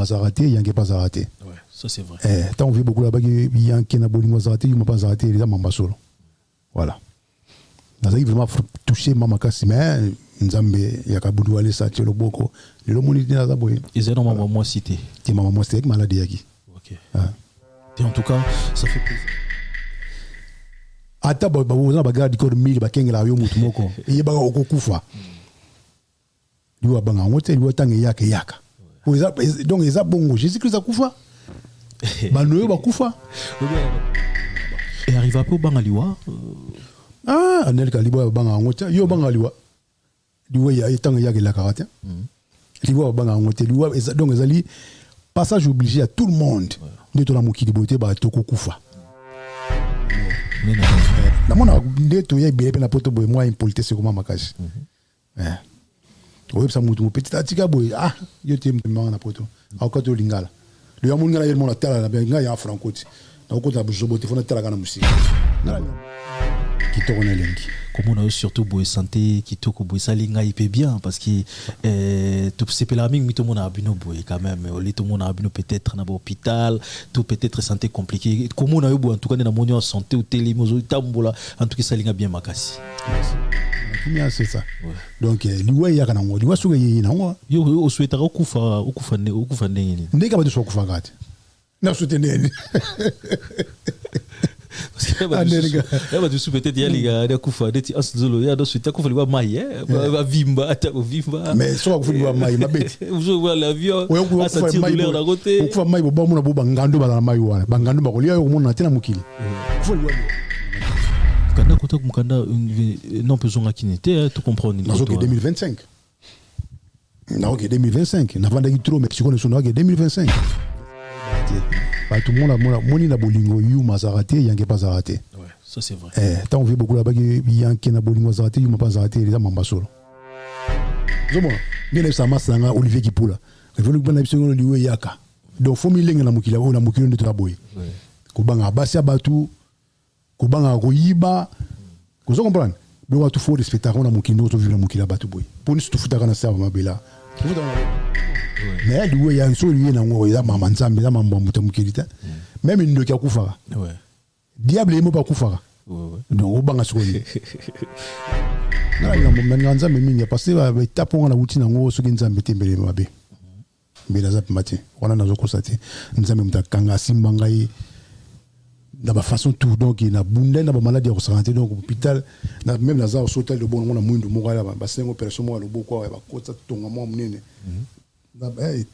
a raté, il y a qui pas raté. Ouais, ça c'est vrai. Tant on vit beaucoup là-bas, il y a qui n'a pas raté, il m'a pas raté, il a mamba solo. Voilà. Dans ça, vraiment touché Mama Kassi, mais Nzambe, il y a qu'à boudou aller ça, tu le boko. Le monde est là, boy. Ils ont maman moi cité. Tu maman moi cité, maladie yaki. Ok. Et en tout cas, ça fait plaisir. Ata ba vous en bagarre du 1000 ba kengela yo mutu moko. Il ba ko kufa. Liwa banga ngote liwa tangi yaka yaka. Donc ils a bongo Jésus-Christ a kufa. Ba noyo ba kufa. Et arrive à peu banga liwa. Anel ka liwa banga ngote yo banga liwa. Liwa ya tangi yaka la karate. Liwa banga ngote liwa donc ezali passage obligé à tout le monde. De to la mokili boté ba to ko kufa. Na mona ndeto ya bele na poto boy moi impolite c'est comment makaji. Oui ça mutu petit atika boy yo te mwana na poto. Akoto lingala. Le ya mungala yel mona tala na benga ya francoti. Na okota buzobote fona tala kana musiki. Qui tourne lengi. Comme on a surtout boy santé qui toko boy salinga il peut bien parce que tout c'est pas la même tout le monde a abino boy quand même tout le monde a abino peut-être dans l'hôpital tout peut-être santé compliqué comme on a eu en tout cas dans mon santé ou télé mozo tambola en tout cas salinga bien makasi. C'est ça. Donc liwa ya kana ngo liwa suga yi na ngo yo souhaitera okufa ndenge ndeka ba so kufa gati na soutenir tu peut-être il y a des coups des petits asdolo il y a d'autres tu coups mai va vimba mais soit coups mai ma bête vous voyez l'avion à sortir de l'air d'un côté coups mai bo mona bo bangando ba mai wana bangando ba kolia yo mona tena mukili kanda kota kumkanda non pesonga kinete tu comprends dans 2025 non OK 2025 na vanda kitro mais tu connais son 2025 tout le monde a moni na bolingo yu mazarate yange pas raté. Ouais, ça c'est vrai. Tant on vit beaucoup là-bas il y a qui na bolingo mazarate yu m'a pas raté les mamba solo. Zomo bien ça masanga Olivier Kipula. Je veux que bana bisengo liwe yaka. Donc faut milenga na mukila o na mukilo ndeto la boy. Ko banga basia batu ko banga ko yiba. Ko zo comprendre. Donc tout faut respecter on na mukino to vivre na mukila batu boy. Pour nous tout futa kana serve mabela. Mais lui il y a un seul lieu na ngo ya mama nzambe ya mambo mutamukilita même ndo kia kufa ouais diable imo pas kufa donc obanga sokoli na ya momanga nzambe mingi parce que ba tapo na wuti na ngo soki nzambe tembele mabe mbela za pimati wana nazo kosate nzambe mutakanga simba ngai na ba façon tout donc na bunda na ba maladie ya santé donc hôpital na même na za hôpital de bon na mwindu mo kala ba sengo personne mo lo boko ba kota tonga mo munene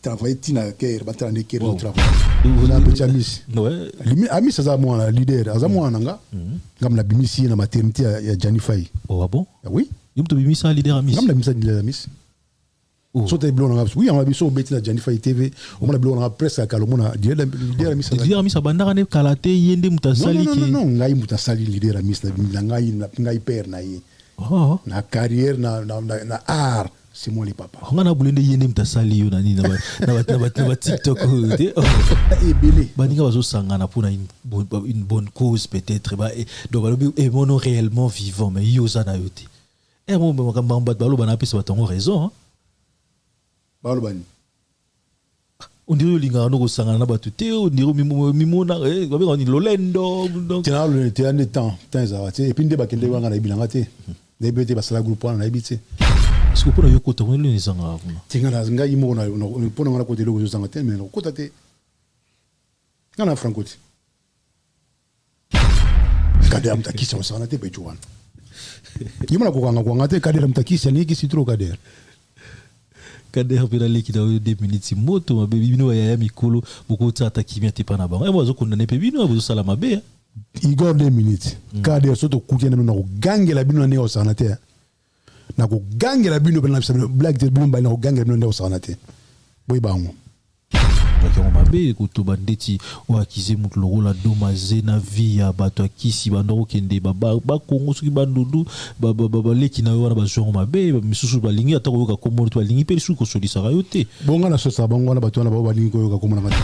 travailler tina keer batala ne keer travail na petit amis ouais amis ça moi leader aza moi nanga ngam la bimisi na maternité ya Janifai oh bon oui yum to bimisa leader amis ngam la bimisa leader amis sauter blon nanga oui on a biso beti na Janifai TV on a blon nanga presque à kalomona leader amis abandaka ne kalate yende mutasali ki non ngai mutasali leader amis na ngai père na ye na carrière na art c'est moi les papas on a boulé de yende mutasali yo nani na TikTok et belé baninga bazo sangana pour une bonne cause peut-être donc et mono réellement vivant mais yo za na yote et mon mbamba balo bana pesa batongo raison balo bani on dirait linga no ko sangana na batu te on dirait mimona ba be ni lolendo donc t'es en temps ezarate et puis ndeba kende wanga na bilanga te ndebe te basala groupe wana na ebite. Est-ce que pour le côté où nous sommes là, tinga na nga imo na pour na côté le ko zanga te mais ko tate ngana francoti kadam takisi on sana te bejuan yimo na ko kanga ko ngate kadam takisi ni ki sitro kader pela leki da 2 minutes moto ma baby bino ya mikolo boko tata kimia te pana ba moi zo kondane pe bino bo sala mabe Igor 2 minutes kader soto kutena na ko gangela bino na o sana te na ko gangela bino na black de blumba na ko gangela bino na o sana te boy bango donc on mabe ko to bandeti o akize mutu lokola domaze na vie ya bato akisi bandoko kende ba Kongo soki bandudu ba leki na wana ba jongo mabe misusu balingi atako yoka komo to balingi pe su ko solisa rayote bonga na sosa bonga na bato na ba balingi ko yoka komo na mati.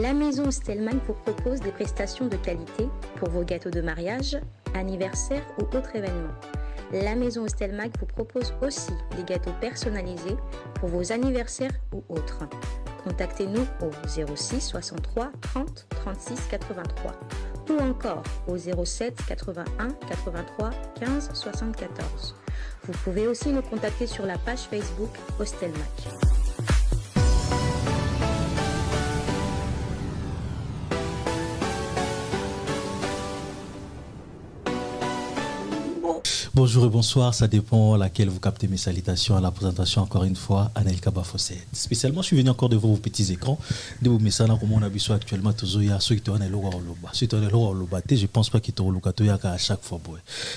La maison Stelman vous propose des prestations de qualité pour vos gâteaux de mariage, anniversaire ou autres événements. La maison Stelmag vous propose aussi des gâteaux personnalisés pour vos anniversaires ou autres. contactez-nous au 06 63 30 36 83 ou encore au 07 81 83 15 74. Vous pouvez aussi nous contacter sur la page Facebook Hostelmac. Bonjour et bonsoir, ça dépend laquelle vous captez mes salutations à la présentation encore une fois, Anelka Bafosset. Spécialement, je suis venu encore devant vos petits écrans, de vos messages comme on a vu actuellement, ceux qui sont en Loba. Ceux qui sont en Loba, je ne pense pas qu'ils sont en à chaque fois.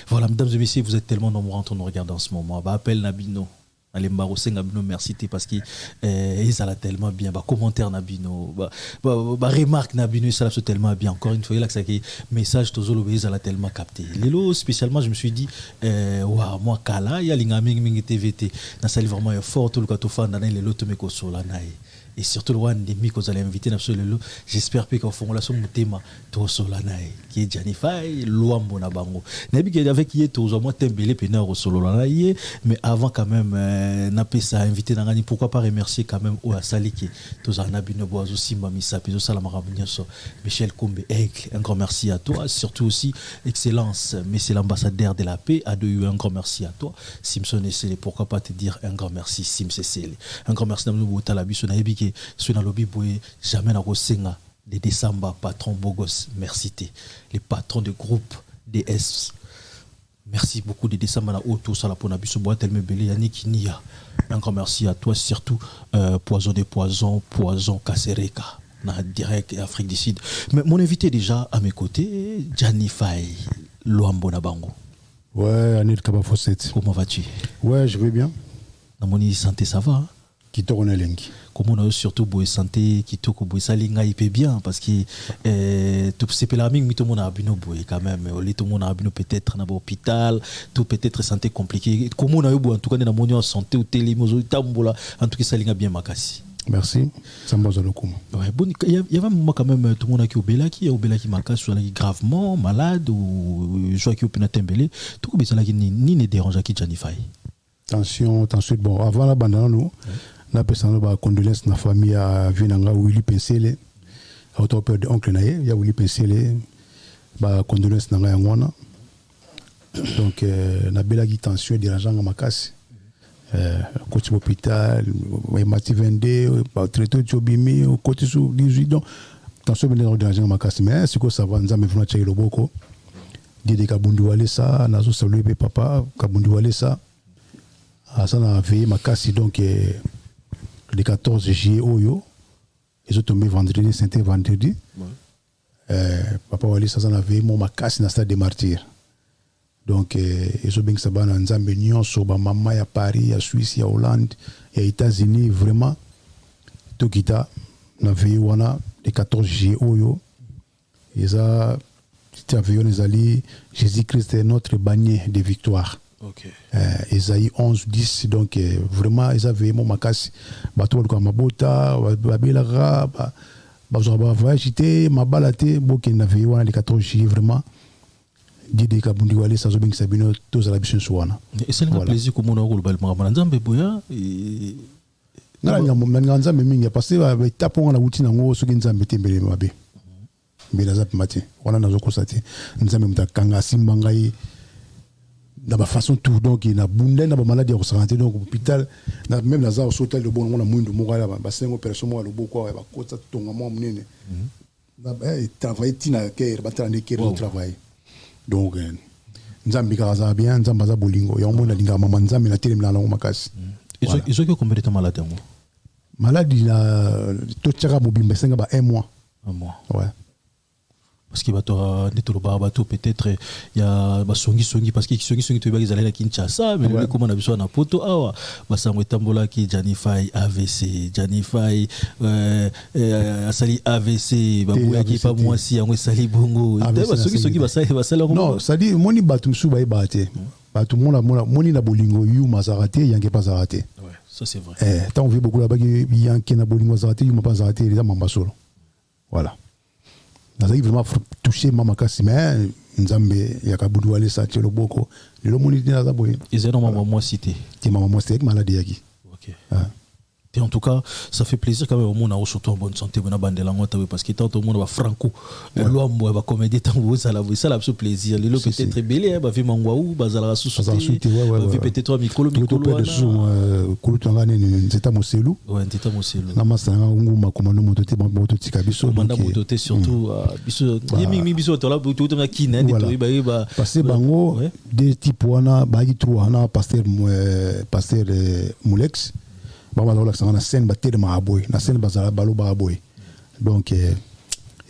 Voilà, mesdames et messieurs, vous êtes tellement nombreux en nous regarder en ce moment. Appel Nabino. Allez Mbarosé Nabino, merci parce qu'ils ça tellement bien. Commentaire Nabino, remarque Nabino, ça l'a tellement bien. Encore une fois, il y a que message Tozolo, ça l'a tellement capté. Lélo, spécialement, je me suis dit, waouh, moi, Kala, il y a l'ingami TVT. Dans ça, vraiment fort, tout le cas, fan, dans les lots, mais qu'on soit là, et surtout le one des micros vous allez inviter absolument. J'espère que quand formulation mon thème to solanae qui est Janify Luambo na bango. Nabi qui avec hier to moi tembele pena au solanae mais avant quand même n'a pas ça invité dans gani pourquoi pas remercier quand même au asali qui to zanabi no boazo simba misa peso salamara bunyaso Michel Kombe Aigle, un grand merci à toi, surtout aussi excellence mais c'est l'ambassadeur de la paix à deux un grand merci à toi Simpson et c'est pourquoi pas te dire un grand merci Sim Cécile un grand merci d'amour au talabiso na ebi sur la lobby boy jamais na rosenga de décembre patron Bogos merci les patrons de groupe DS merci beaucoup de décembre na auto ça la pour na biso boîte elle me belé Yannick Nia un grand merci à toi surtout poison des poisons Kasereka na direct Afrique du Sud mais mon invité déjà à mes côtés Janify Luambo na bango ouais Anelka Bafosset comment vas-tu ouais je vais bien na moni santé ça va qui tourne lengi comme on a surtout boy santé qui toko boy salinga il peut bien parce que tout c'est la même tout monde a bino boy quand même tout monde a bino peut-être dans l'hôpital tout peut-être santé compliqué comme on a eu en tout cas dans mon santé ou télé mozo tambola en tout cas salinga bien makasi merci sambozo lokumu ouais bon il y avait un moment quand même tout le monde qui au belaki makasi ou gravement malade ou soit qui au penatembele tout comme ça là ni ne dérange qui Janify tension bon avant la bandana nous na personne ba condoléances na famille à Vinanga Willy Pensele auto père de oncle naye ya Willy Pensele ba condoléances na ngwana donc na belagi tension dérangeant makasi côté hôpital mati 22 ba traité tobimi côté sous 18 donc tension dérangeant makasi mais c'est que ça va nzambe vuna tshé loboko dide kabundu wale ça nazo saluer papa kabundu wale ça ça na veillé makasi donc le 14 juillet oyo ils ont tombé vendredi c'était vendredi papa wali ça na veillé mon makasi na stade des martyrs donc ils ont bien ça na nzambe nyonso ba mama ya Paris ya Suisse ya Hollande ya États-Unis vraiment tokita na veillé wana le 14 juillet oyo ils a petit avion ezali Jésus-Christ est notre bannier de victoire. Okay. Esaïe 11:10 donc vraiment ils avaient mon makasi bato ko mabota babelaka ba voyager mabalate boke na veille wana le 14 juillet vraiment dide kabundi wale ça zo bingisa bino to za la biso swana et c'est un plaisir comme on a ko balma na nzambe boya na nga nzambe mingi parce que taponga na wuti na ngo soki nzambe tembele mabe mbela za mati wana nazo kosati nzambe mutakanga simba ngai dans ma façon tout donc il a bundé dans ma maladie au santé donc hôpital même dans un hôtel de bon on a moins de mourir là bah c'est une opération moi le beaucoup va côté tonga moi menene travailler tina care ba tande care au travail donc nzambi kaza bien nzamba za bolingo ya mona linga mama nzambi na télé na makasi ils ont combien de temps malade maladie la to tchaka mobimba senga ba 1 mois ouais parce que bato netolo bato peut-être il y a basongi parce que songi to bazala na Kinshasa mais le comment on a besoin na poto awa basango tambola ki Janify AVC Janify asali AVC babuya ki pa moi si yango sali bongo basongi basala non ça dit moni bato msu ba ibate bato moni na bolingo yu mazarate yange pas zarate ouais ça c'est vrai tant on veut beaucoup là-bas yange na bolingo zarate yu pas zarate les mamba solo voilà nazaki vraiment touché mama kasi mais nzambe yakabudu wale sa tshelo boko lelo moni dina za boye ils ont maman moi cité ti maman moi c'est maladie yaki OK Et en tout cas, ça fait plaisir quand même au monde, surtout en bonne santé, parce que tant au monde va franco, l'homme va comédie, ça l'a fait plaisir. Les lots peut-être très belé, va vivre Mangwaou, bazala sous-souté, va vivre peut-être Mikolo, Nzeta Moselu. Ouais, Nzeta Moselu. Namasa nguma komando mototé mototé kabiso. Komanda mototé surtout biso. Yemi biso tola butu na kine ni to iba. Parce que bango des types wana ba yitru ana pasteur Moulex. Baba la na scène ba tellement aboy, na scène bazala balo ba aboy. Donc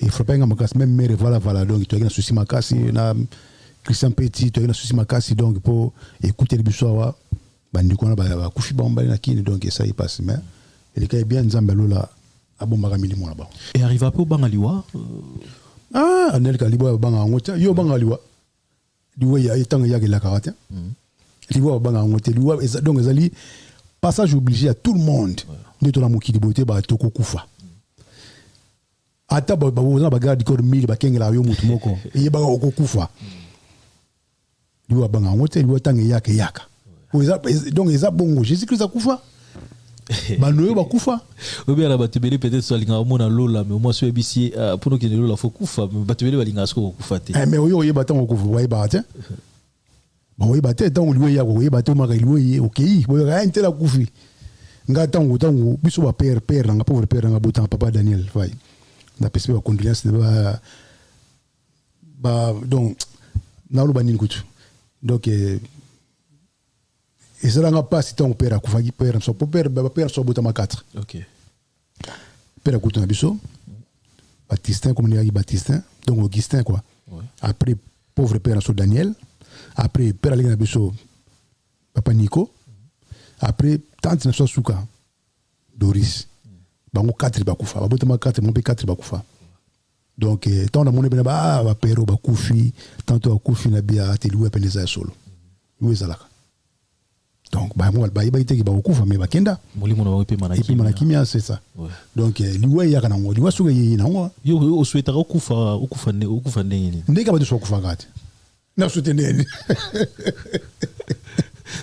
il faut pas nga makas même mere voilà donc tu as un souci makasi na Christian Petit tu as un souci makasi donc pour écouter le biso wa bandi kona ba kufi ba mbali na kini donc ça y passe mais il est bien nzambe lola abomba milimo là ba. Et arrive à peu bangaliwa anel kalibo banga ngota yo bangaliwa liwa ya etanga ya la karate liwa banga ngota liwa donc ezali passage obligé à tout le monde de to la mokili boté ba toko kufa ata ba boza ba garde corps 1000 ba kengela yo mutu moko e ba ko kufa liwa banga ngota liwa tanga yaka donc eza bongo Jésus Christ a kufa banoyo ba kufa obi ala batebele peut-être so linga mona lola mais au moins so ebisi pour nous qui lola faut kufa mais batebele balinga sko kufa te mais oyo yeba tango kufa wa yeba te ba wa yeba te tango liwe ya ko yeba te maka liwe okay boyo ga ntela kufi nga tango biso ba père nga pauvre père nga botan papa Daniel fay na pese ba condoléances ba donc na lo banini kutu donc et ça n'a pas si ton père a kufa père son père so botama 4. OK. Père a kutu na biso. Baptistin comme on dit Baptistin donc Augustin quoi. Ouais. Après pauvre père so Daniel, après père ali na biso papa Nico. Après tante na so Suka Doris. Bango 4 ba kufa. Botama 4 mon 4 ba kufa. Donc tant na mona ba père ba kufi, tanto a kufi na bia teliwe pendeza solo. Où est zalaka? Donc bah moi bah iba iteki ba okufa me bakenda molimo na wapi manakimia c'est ça ouais. Donc liwe ya kana ngo liwa suga yi na ngo yo o souhaitera okufa ndenge ndeka ba de so okufa ngati na soutenir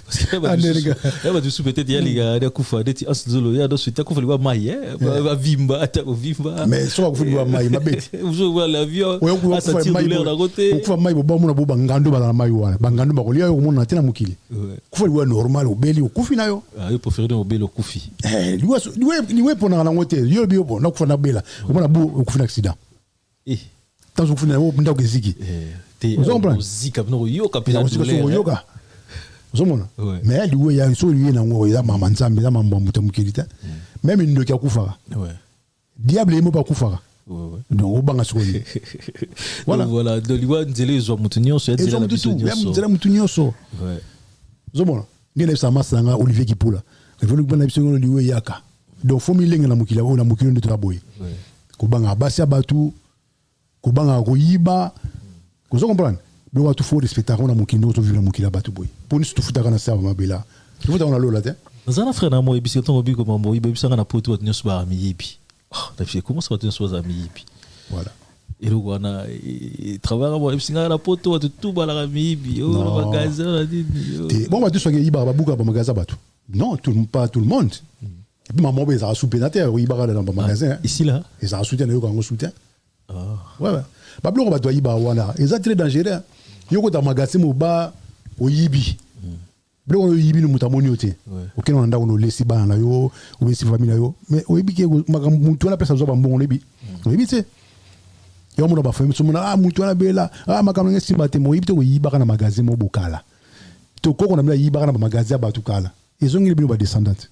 parce que ba tu peut-être ya liga ya kufa deti aszolo ya do suite kufa liwa mai ba vimba ata vimba mais so kufa liwa mai mabeti uzo wa l'avion asa tire de l'air na côté kufa mai bo mona bo bangando ba na mai wana bangando ba kolia yo mona tena mukili kufa liwa normal obeli okufi nayo yo préférer obeli okufi liwe pona na ngote yo bi bo na kufa na bela mona bu okufi na accident tanzo kufa na bo ndako eziki te zika no yo kapela yoga zomona mais liwe ya so liwe na ngo ya mama nzambe ya mamba muta mukilita même ndoki akufa diable imo ba kufa donc obanga sokoli voilà de liwa nzele zo mutunyo so ya nzela mutunyo so zomona ngene sa masanga Olivier Kipula revenu bana biso liwe yaka donc faut milenga na mukila o na mukilo ndo traboy kubanga basi abatu kubanga koyiba ko comprendre donc tu faut respecter on a mukino to vivre mukila batu boy pour nous tout futaka na sava mabela tu faut on a lola te zana frère na moi biso ton obi ko mambo ibe bisanga na poto wat nyoso ba mi yipi dafi comment ça va te nyoso za mi yipi voilà et le wana travailler moi bisanga na poto wat tout ba la mi yipi oh magasin dit bon ba tu so yiba ba buka ba magasin batu non pas tout le monde et puis maman ba za souper na terre yiba dans ba magasin ici là et ça soutien yo ko soutien ouais ba bloko ba to yiba wana et ça très dangereux yoko ta magasin mo ba oyibi bloko oyibi no mutamoni ote okena na ndako no lesi bana na yo obesi famille na yo mais oyibi ke mutu na pesa zo ba mbongo lebi oyibi te yo mo ba famille so mo na mutu na bela makamno ngesi mbate mo oyibi te oyiba kana magasin mo bokala to koko na mla yiba kana ba magasin ba tukala ezongi bino ba descendante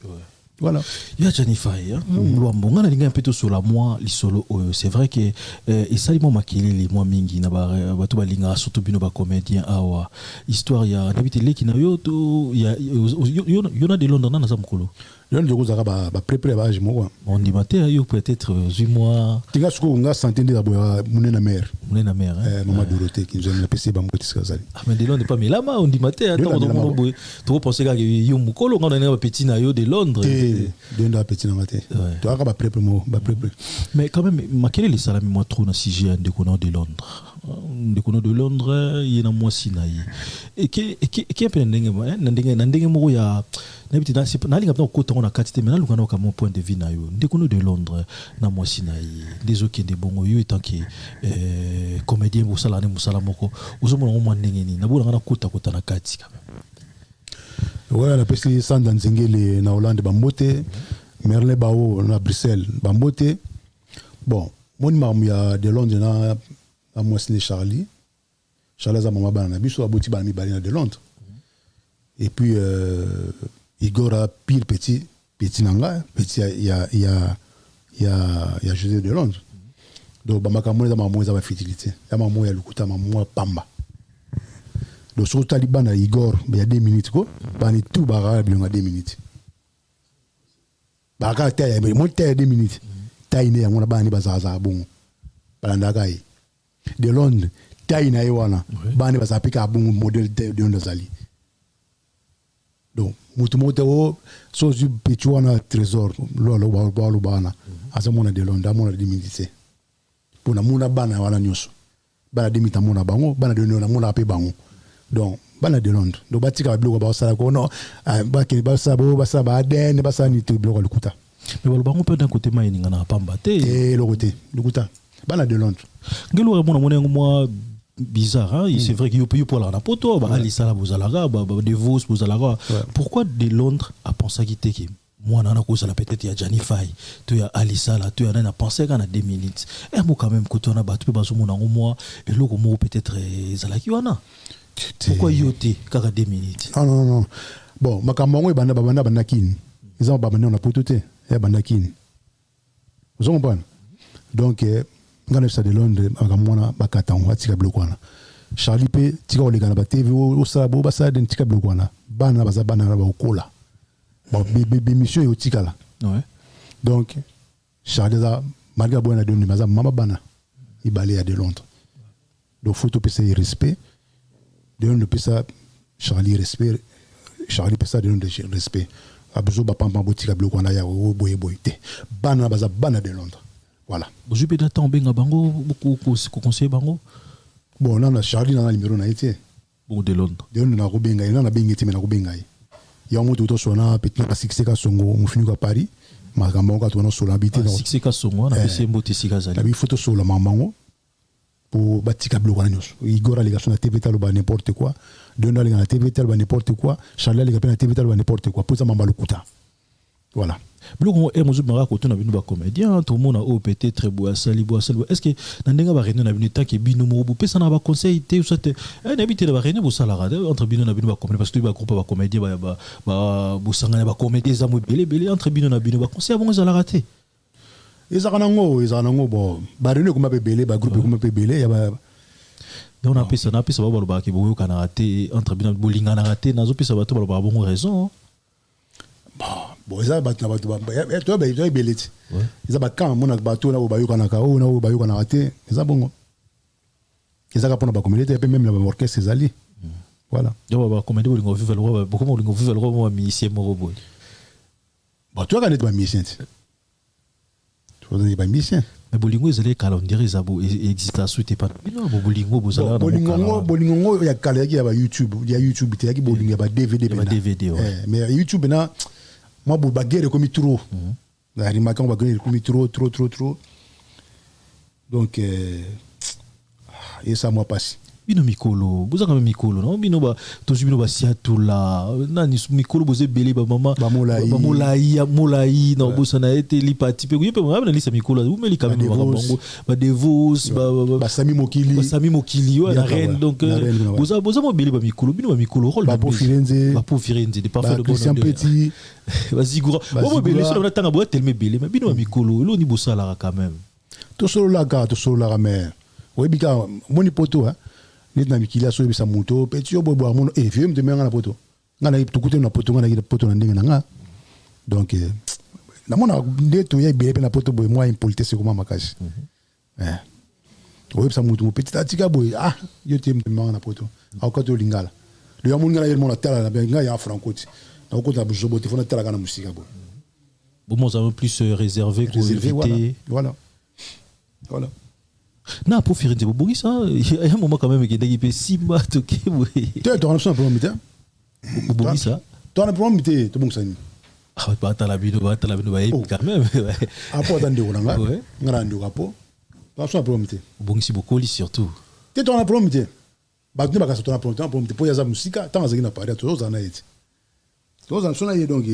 voilà ya Janifai lwambo ngana linga mpeto sur la moi lisolo c'est vrai que et ça limo makilili moi mingi na ba to balinga surtout bino ba comédien awa histoire ya nabite leki na yo to ya yona de Londres na zamkolo yona de kozaka ba prépare ba jimo on dit matin yo peut-être 8 mois tinga suko nga santé de la munena mère maman Dorothée qui nous a PC ba mbotiska zali mais de Londres pas mais là on dit matin attends to penser que yo mukolo ngana na petit na yo de Londres de la petite matin tu as ba prépare mo ba prépare mais quand même makele les salami moi trop na CGN de de Londres il y a moi sinaï et qui est ndenge mo ya nabiti na linga ko na kati maintenant lu kana comme point de vue na yo ndekuno de Londres na mwasi na des autres qui de bongo yo étant que comédien bosala ne musala moko uzomona ngoma ndenge ni na bona na kota na kati quand même ouais la pesi sanda nzengeli na Hollande bambote Merle Bao na Bruxelles bambote bon mon mamu ya de Londres na mwasi ni Charlie za mama bana biso aboti ba mi balina de Londres et puis Igor a pile petit nanga petit ya José de Londres donc ba makamone za mamu za ba fertilité ya mamu ya lukuta mamu pamba donc sur Taliban à Igor il y a 2 minutes ko bani tout ba bilonga 2 minutes ba ka ta ya mo ta 2 minutes ta ine ya ngona bani bazaza bon balanda kai de Londres ta ina yewana bani bazapika bon modèle de ndazali donc mutu o so du petuana trésor lo bana azamona de Londres amona 2 minutes pour na mona bana wana nyoso bana 2 minutes mona bango bana de na mona pe bango donc bana de Londres donc batika bloko ba sala ko no ba ke ba sabo ba saba den ba sani to bloko lukuta mais wala bango peut d'un côté maini ngana pamba te et le côté lukuta bana de Londres ngelo mona moi bizarre hein? C'est vrai qu'il y a pour la poto ba ali sala bozalaga ba de vos bozalaga pourquoi de Londres a pensé quitter qui moi nana ko sala peut-être ya Johnny Fay tu ya ali sala tu ya na pensé kana 2 minutes et moi quand même ko tona ba tu ba zo mona moi et loko mo peut-être zalaki wana pourquoi yote kaka 2 minutes non bon makambo banda banda kin ils ont babana na poto te ya banda kin vous comprenez donc ngana sa de Londres akamona bakata on watika blokwana Charlie pe tika olegana ba TV o sabo ba sa den tika blokwana bana bazabana ba okola bon bébé mission yo tika là ouais donc Charlie za malgré bona de maza mama bana ibale ya de Londres donc faut to pesa respect de on pesa Charlie respect Charlie pesa de respect abuzo ba pamba botika blokwana ya o boye te bana bazabana de Londres. Voilà. Vous avez déjà tombé à Bango, beaucoup conseiller Bango. Bon, là, on a Charlie dans le numéro na été. Bon, de Londres. De Londres, on a Rubenga, on a Bengeti, mais on a Rubenga. Il y a un moto sur na petit na 6 Songo, on finit à Paris. Ma gambo quand on a sur l'habité dans 6 Songo, on a fait mbote Sikazali. La photo sur la maman pour batika bloquer nyos. Igor les gars sur la TV talo n'importe quoi. De Londres les gars na TV talo n'importe quoi. Charlie les gars na TV talo n'importe quoi. Pour ça mamba lukuta. Voilà. Bloko e mozu mara ko tona bino ba comédien tout le monde a peut-être très beau sali est-ce que na ndenga ba réunion na bino tant que bino mo bu pesa na ba conseil te ou ça te n'habite ba réunion bo sala entre bino na bino ba comédien parce que ba groupe ba comédien ba bo sangana ba comédien za mo belé entre bino na bino ba conseil bon za la raté ezana ngo bon ba réunion ko ma belé ba groupe ko ma belé ya ba donc na pesa ba ki bo kana raté entre bino bo linga na raté na zo pesa ba to ba bon raison bon ça bat na bato ba to ba to beleti ça ba quand mona bato na ba yuka na ka o na ba yuka na raté ça bongo ça ka pona ba communauté et même la orchestre ezali voilà yo ba communauté bo lingo vivre le roi beaucoup mo lingo vivre le roi mo musicien mo robot ba to ka net ba musicien to ba musicien mais bolingo ezali calendrier za bo existe suite pas bino bolingo bozala na bolingo ya calendrier ya ba YouTube te ya ki bolingo ya ba DVD mais YouTube na moi pour baguer comme trop la remarquant baguer comme trop donc et ça moi passe bino mikolo boza quand même mikolo non bino ba to bino ba siatula nani mikolo boze belé ba mama ba molai non bosa na été li parti pe pe na lisa mikolo ou mais li quand même ba devos ba sami mokili la reine donc boza mo belé ba mikolo rôle ba pour Firenze de parfait de bon Christian Petit vas-y goura bon belé ça on attend ba tellement belé mais bino mikolo lo ni bosa la quand même to solo la mais oui bika moni poto hein nit na mikili aso bisa moto petit obo bo amono vieux me demanga na poto ngana tukute na poto ngana poto na ndenge nga donc na mona ndeto ya bebe na poto boy moi impolitesse comme makasi oyo bisa moto petit atika boy yo te me demanga na poto akoto lingala le ya mona ngana mona tala na benga ya francoti na okota buzobo te fona tala kana musika bo bon ça un plus réservé voilà na pour faire des bobos ça il y a un moment quand même qui est simba toqué oui tu as un problème bobos ça tu as un problème tu bon ça Ah, pas la bino, quand même. Après, attendez, on a Ouais. un rapport. Attention à la problème. Bon, ici, beaucoup, surtout. Tu as un problème. Bah, tu n'as pas un problème. Pour y avoir la musique, tant que tu n'as pas de choses, on a été. Tous en sont là, donc.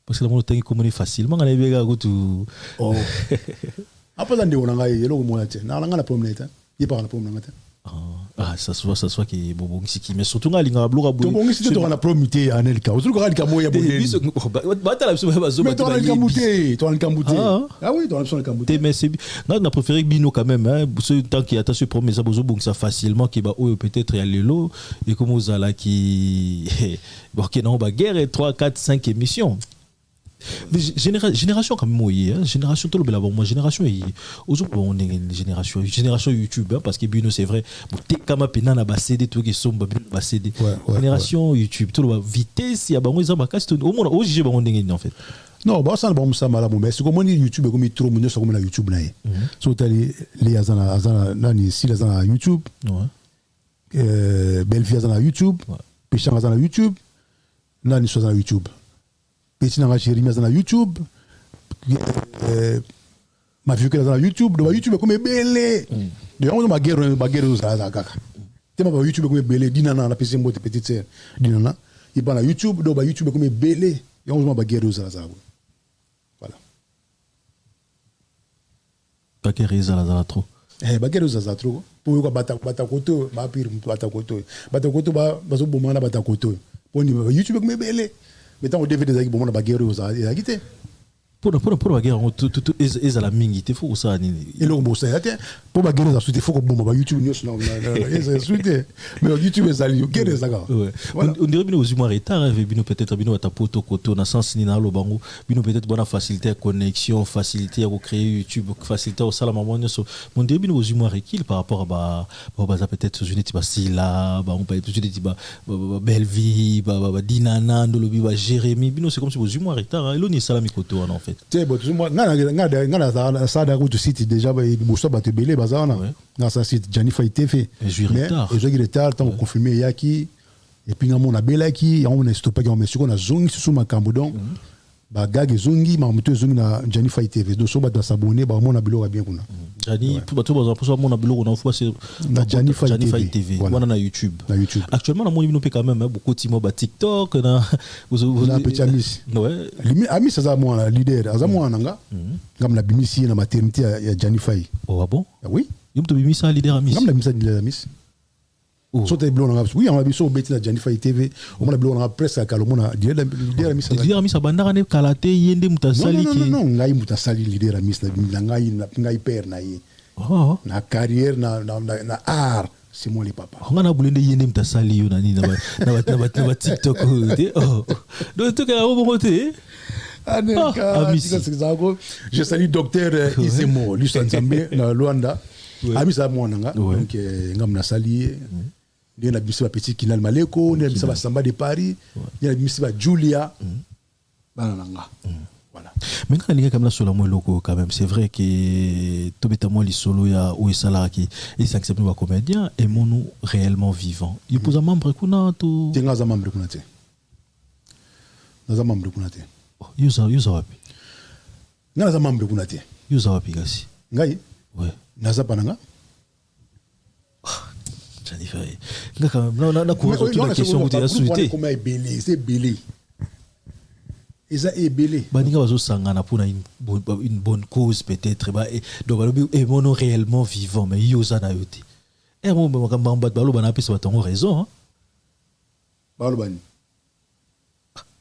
Parce que le monde est communiqué facilement, on a bien gagné tout. Oh. Après, attendez, on a eu le moment. On a un problème. Il n'y a pas de problème. Ah, ça se voit que bon ici mais surtout on a linga bloga boy. Donc ici tu as promité en Elka. Vous trouvez que moya boy. Bah t'as la besoin mais toi en Kambuté. Ah oui, toi en Kambuté. Mais c'est on a préféré Bino quand même hein, tant qu'il attend ce premier ça bozo bon ça facilement qui va peut-être y aller là et comme vous allez qui bon qui non ba guerre 3 4 5 émissions. Génération quand même moi génération tout le bel moi génération aujourd'hui on est une génération YouTube hein, parce que Bino c'est vrai kama pena na ba CD tout qui sont ba CD génération YouTube tout le vitesse ya bango ezamba kasi au moins au jije bango ndenge en fait non bah ça bon ça mala mais c'est comme YouTube comme trop monde sur comme na YouTube na so tali les azana nani si azana YouTube Belvia azana YouTube Péchang azana YouTube nani so azana YouTube Petit na chérie mais dans YouTube ma vieux que dans YouTube donc YouTube comme belé de on ma guerre ça kaka tema ba YouTube comme belé dinana la PC mbote petite sœur dinana il ba na YouTube donc ba YouTube comme belé et on ma guerre ça voilà pas guerre ça trop ba guerre ça trop pour ko bata koto ba pire bata koto ba zo bomana bata koto pour ni YouTube comme belé mais tant que DVD des bon na guerre ça il a quitté pour la guerre tout est à la mingi il faut ça et le bon ça pour la guerre ça il faut que bon ba YouTube news là c'est suite mais YouTube ça lui guerre ça on dirait bien aux humours retard bino peut-être bino ta poto koto na sens ni na lo bango bino peut-être bonne facilité à connexion facilité à créer YouTube facilité au salama monyo so on dirait bien aux humours requis par rapport à ba peut-être une type là ba on peut peut-être type Belvi ba Dinana ndolobi ba Jérémy bino c'est comme si aux humours retard et l'oni salami koto en fait tu sais bon moi ngana ça da route site déjà ba bosso ba te belé bazana na ça site Janify TV mais je retard tant confirmé yaki et puis ngamo na belaki on a stoppé on met sur on a zongi sur makambo donc ba gag zongi ma muto zongi na Janify TV donc so ba s'abonner ba mon na biloko bien kuna Jani pour ça mon na biloko na fois c'est na Janify TV voilà na YouTube actuellement na mon ibino pe quand même beaucoup timo ba TikTok na na petit amis ouais amis ça moi leader azamwa nanga ngam na bimisi na maternité ya Janify oh ah bon oui yum to bimisa leader amis ngam na bimisa leader amis so te blona oui on a biso beti na Janify TV on a blona presque à mona leader amis abandaka ne kalate yende mutasali ki non ngai mutasali leader amis na ngai père na ye na carrière na art c'est moi les papa on a boulende yende mutasali yo nani na TikTok donc to ka o bote je salue docteur Isemo lui Nzambe na Luanda ami ça moi nanga donc ngam na sali il y a la petite Kinal Maleko, il y a la Samba de Paris, il y a la Julia. Voilà. Mais quand il y a comme là sur la moelle loco quand même, c'est vrai que tout bêtement les solos ya ou Salah qui ils s'acceptent nous comédien et mon réellement vivant. Il pose un membre kuna to. Tu as un membre kuna te. Naza membre kuna te. Yuza wapi. Naza membre kuna te. Yuza wapi gasi. Ngai? Ouais. Naza pananga. Na cause toute la question où tu as souhaité. Comment est belé, c'est belé. Et ça est belé. Baninga bazo sangana pour une bonne cause peut-être donc et mono réellement vivant mais yoza na yote. Et moi mbamba balo bana pesa batongo raison hein. Balo bani.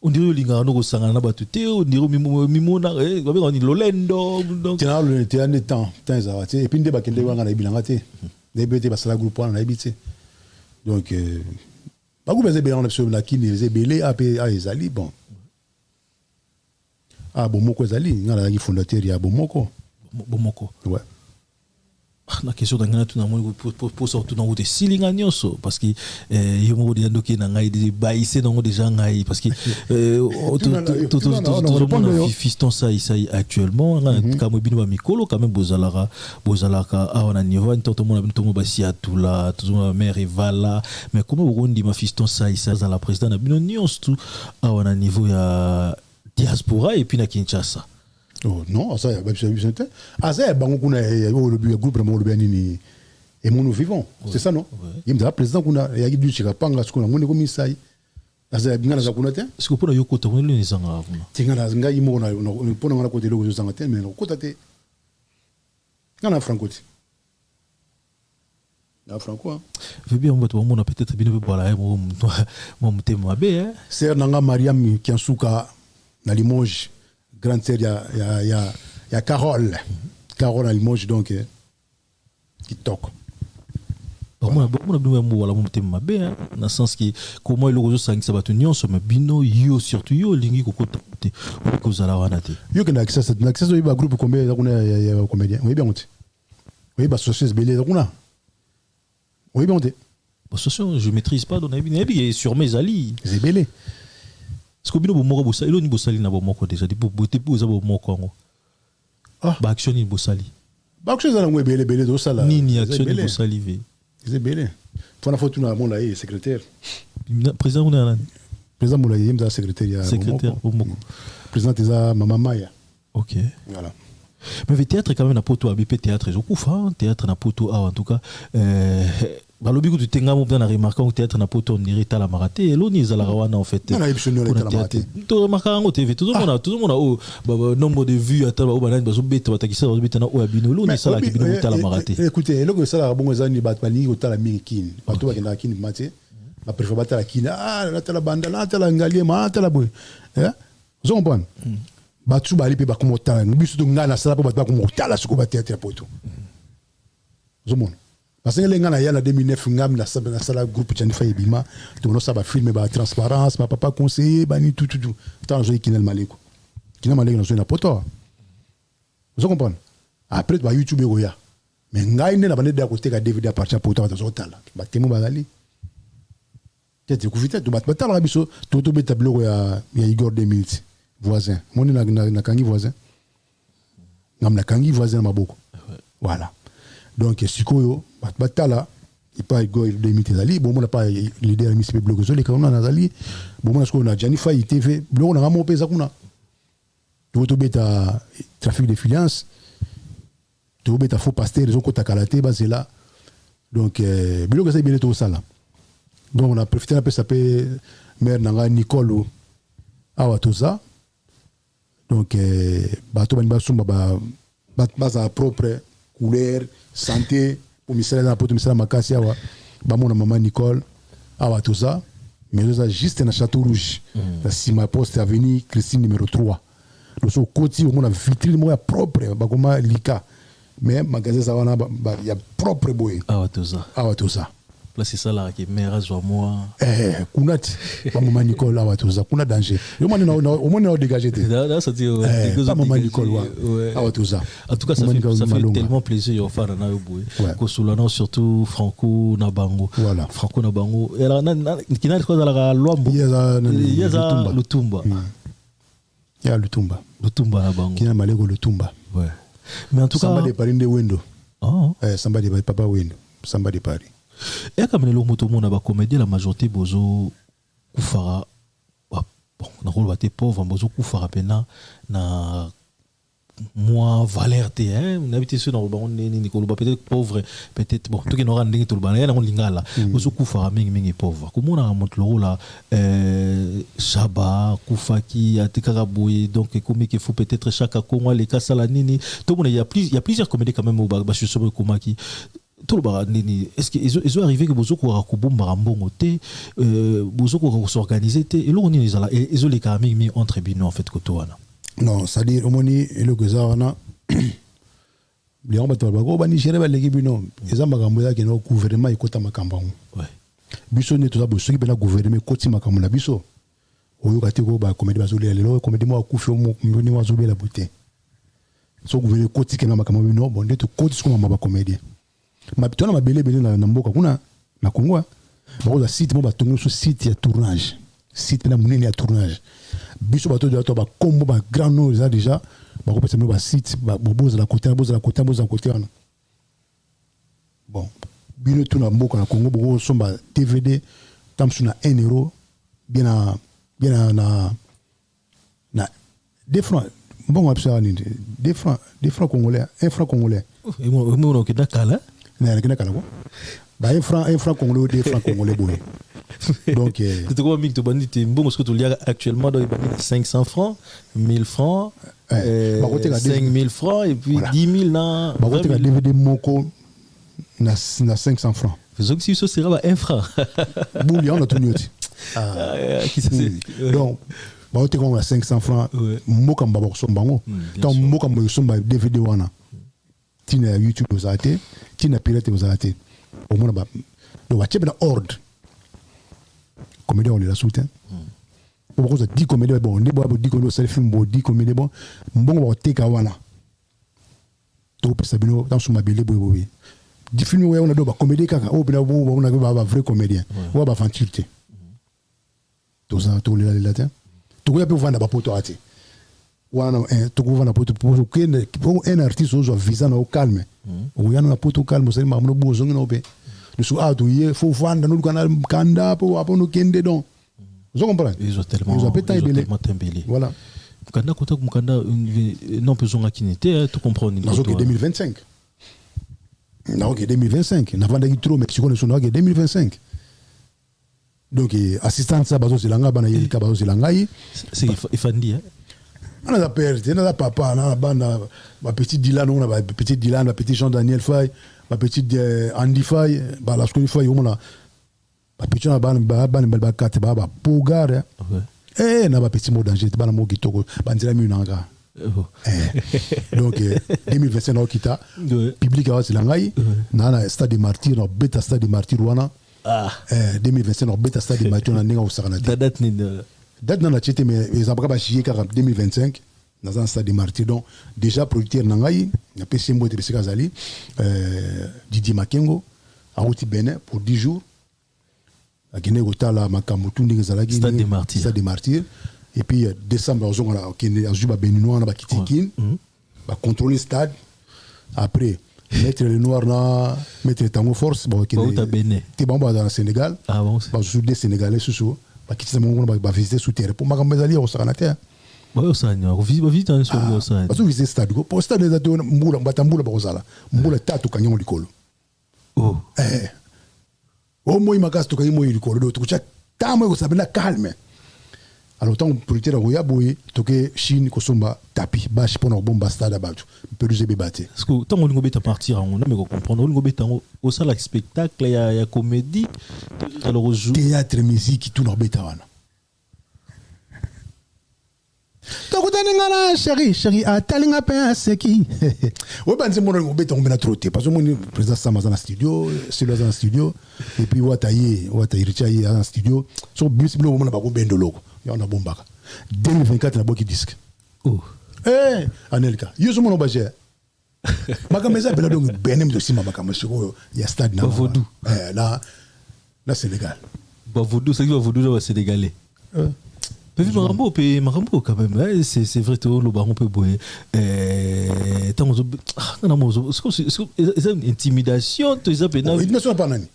On dirait linga no sangana na batute on dirait mimona babe on lolendo donc tu as le temps ça va et puis ndeba kende wanga na bilanga te. Début basala groupe on a habité donc pas vous faisez bien on a sur la qui les belé à ezali bon bomoko ezali ngala ki fondateur ya bomoko ouais la question d'angana tout na mo pour sortir dans route silinga nyonso parce que yo mo dia ndoki na ngai de baïser dans déjà ngai parce que tout le monde fiston ça actuellement comme bino ba mikolo quand même bozalaka on a niveau tout le monde ba si atula tout le monde mère vala mais comment on dit ma fiston ça dans la président na bino nyonso tout on a niveau ya diaspora et puis na Kinshasa. Oh non, ça ça bango kuna le groupe mo le nini et mon vivant. C'est ça non? Il me dit président kuna ya gibi chika panga skuna ngone komi sai. Asa bingana za kuna te? Est-ce que pour yoko to ngone nizanga kuna? Tingana nga imo na pona ngana ko te lo zanga te mais ko tate. Ngana franco ti. Na franco. Veut bien on peut-être bien voilà mon mutema be hein. Sœur nanga Mariam Kiansuka na Limoges. Grande sœur, il y a Carole. Carole à Limoges, donc, qui toque. Moi, dans le sens que, comment il y a un sabatonion, mais bino, yo, surtout yo, lingi, koko, te, ou que la wanate. Yo, qui n'a accès au groupe combien il y a comédien. Oui, bien, on dit. Oui, bah, société, belé, on a. Oui, bien, on dit. Association, je ne maîtrise pas, donc, il est sur mes alliés. C'est belé. Est-ce que vous avez bossali, il bossali na bomoko déjà, pour botter pour vous bomoko. Ah, bah action il bossali. Bah action ça na belé belé do ça là. Ni action il bossali ve. C'est belé. Pour la photo na mon là secrétaire. Président on est président mon là il est secrétaire. Secrétaire bomoko. Président est Maman Maya. OK. Voilà. Mais le théâtre quand même na poto ABP théâtre je kufa, théâtre na poto en tout cas bah le bigo tu tenga mo bien na remarquer au théâtre na poto on dirait ta la maraté et l'oni za la rawana en fait. On a épisode la maraté. Tu remarques en TV tout le monde a au nombre de vues à ta ba banane ba zo beta ba takisa ba beta na o abino l'oni ça la qui bino ta la maraté. Écoutez, le ça la bon zani ba pani au ta la minkin. Ba to ba na kin maté. Ba préfère ba ta la kin ah la ta la banda la ta la ngalie ma ta la boy. Hein? Vous comprenez? Batsu bali pe ba komota biso to ngana sala po ba komota la suko ba théâtre poto. Vous comprenez? Parce que les gens en 2009 ngam la sala groupe Tchanifa Ibima to no saba filmer ba transparence ba papa conseiller ba ni tout tant joie kinel maliko kinel maliko no na poto. Vous comprenez? Après ba YouTube goya mais ngai ne na bande da côté ka DVD à partir poto ta zotala ba temo ba gali tete ku vite to ba tala biso to beta blogo ya Igor 2000 voisin mon na kangi voisin ngam na kangi voisin maboko voilà donc sikoyo batala il pas Igor 2000 ali bon on pas leader MCP blogo zo les kana na ali bon on na Janifa TV blogo na mo pesa kuna to beta trafic de finance to beta faux pasteur zo kota kalaté basé là donc blogo ça bien tout ça là donc on a profité un peu ça peut mère nanga Nicole awa tout ça. Donc, bateau bani sumba ba sa propre couleur, santé, pour misala na poto misala makasi awa ba mona maman Nicole awa tout ça. Mais ça juste na Château Rouge. La Sima Poste avenue Christine numéro 3. Donc so côté on a vitrine moya propre ba koma lika. Mais magasin ça wana il y a propre boy. Awa tout ça. Awa tout ça. Là c'est ça là qui mère à moi. Kunati ba maman Nicole awa tout ça kuna danger. Yo mona au moins na dégager te. Là ça dit ba maman Nicole awa tout ça. En tout cas ça fait tellement plaisir au faire na yo boy. Ko sulana surtout Franco Nabango. Voilà. Franco Nabango. Et là kina ko la lwambo. Yeza Lutumba. Ya Lutumba. Lutumba Nabango. Kina malego Lutumba. Ouais. Mais en tout cas Samba de Paris de Wendo. Oh. Samba de Papa Wendo. Samba de Paris. Et comme le moto mon ba comédie la majorité bozo kufara bon na rôle baté pauvre bozo kufara pena na moi valeur te hein on habite sur dans on ni ko peut-être pauvre peut-être bon tout qui n'aura ndingi tout bana on lingala bozo kufara mingi pauvre comment on monte le rôle là Shaba Kufaki Atekaraboui donc comme qu'il faut peut-être chaque Congo les Kasala nini tout le monde il y a plusieurs comédies quand même au Bachu sobre Komaki tout le monde est-ce qu'ils ont arrivé que Bozoko a Kubum Barambongo te Bozoko a s'organiser te et là on est là ils ont les camis mis entre bino en fait Kotoana non ça dit au moins et le Gazana les hommes bateau bago bani gérer ba l'équipe bino ils ont makambo ya keno gouvernement ikota makambo ouais biso ne to za bosoki bela gouvernement koti makambo na biso oyo katiko ba comédie bazoli lelo comédie mo akufi mo mboni wa zobela bote so gouvernement koti kena makambo bino bon de to koti ko mama ba comédie mapitona mabele bele na mboka kuna na Kongo ba site mo ba tongo so site ya tournage site na munene ya tournage biso bato de ba kombo ba grand nom déjà ba ko pesa mo ba site ba boza la côté bon bino tout na mboka na Kongo bo somba DVD tam suna 1 euro bien na 2 francs. Bon, absolument. 2 francs congolais. 1 franc congolais. Et moi, on a Kala. Non, il y a bah, 1 franc congolais, 2 francs congolais. Donc, c'est quoi, Mick, tu bandit, tu bon, parce que tu as actuellement dans les bandits 500 francs, 1000 francs, 5000 francs, et puis voilà. 10 000 dans. Bah, tu as DVD Moko, na 500 francs. Faisons que si ça sera 1 franc. Bouli, on a tout mieux. Qui c'est? Donc, bah, tu as 500 francs. Moka Mbaba Sombango. Tant Moka Mbaba Somba DVD wana. Tina YouTube aux arrêtés, Tina Pirate aux arrêtés. Au moins, donc, tu as ordre. Comédien, on les a soutenu. Pourquoi ça 10 comédiens, bon, on est bon, 10 comédiens, 10 comédiens, bon, on va take a wana. Tu peux savoir, dans son mobile, bon, 10 films où on a deux comédiens, on a un vrai comédien, on a aventure. Tout ça, tout les latins. Tu peux vendre la poto à te. Tu peux vendre la poto pour un artiste qui a visé au calme. Ou il y a un poto calme, c'est un peu besoin de nous sommes il faut vendre nous canal kanda pour après nous kende donc vous comprenez ils ont tellement embelli voilà kanda contact kanda non besoin qui n'était tout comprendre dans 2025 non OK 2025 n'a pas d'ailleurs trop mais si on est sur 2025 donc assistance ça bazo silanga bana yeli ka bazo silanga c'est ifandi on a perdu on a papa on a bana ma petite Dylan on a ma petite Dylan ma petite Jean Daniel Faye ma petite Andy Faye bah la scolaire Faye on a ma petite na ban kate ba pogar na ba petit mot danger ba na mo kitoko banzela mi nanga donc 2025 na kita public a c'est ngai na stade des martyrs na beta stade des martyrs wana 2025 na beta stade des martyrs na ninga usakana date ni date na chete mais ils ont pas chier 2025 dans un stade des martyrs donc déjà producteur nangai na pc mbo de Kazali Didier Makengo a routi Bénin pour 10 jours à Guinée Otala Makamutu ndingezalaki stade des martyrs et puis décembre on a qui a juba béninois na ba kitikin ba contrôler stade après mettre les noirs na mettre tango force bon qui est bon dans le Sénégal ba sous des sénégalais sous ba kitisa mongo ba visiter sous terre pour makambezali au Sakanata ouais ça nya visite en sur le ça ba sous visiter stade go pour stade des ato mbula batambula ba kozala mbula tatu kanyo likolo au moins makas to kanyo likolo do tukucha tamo ko sabena calme alors tant producteur roya boye toke Chine ko somba tapi ba chipona bomba stade abatu peluze bebate parce que tant on ngobeta partir on a mais comprendre on ngobeta au salle spectacle il y a comédie alors théâtre musique tout n'obeta wana tokutana chéri atalinga pe seki o banze mono ngobeta ngobena troté parce que mon président Samaza na studio Siloza na studio et puis watayi richayi na studio so bis blo mona ba ko bendo loko on a bombaka 2024 na boki disque Anelka yuzo mono baje makameza bela donc benem de sima makamesa ko ya stade na Vodou na Sénégal Vodou c'est qui Vodou au Sénégalais Marambo quand même c'est vrai tout le baron peut boire tant c'est une intimidation tu sais pénal intimidation pas nani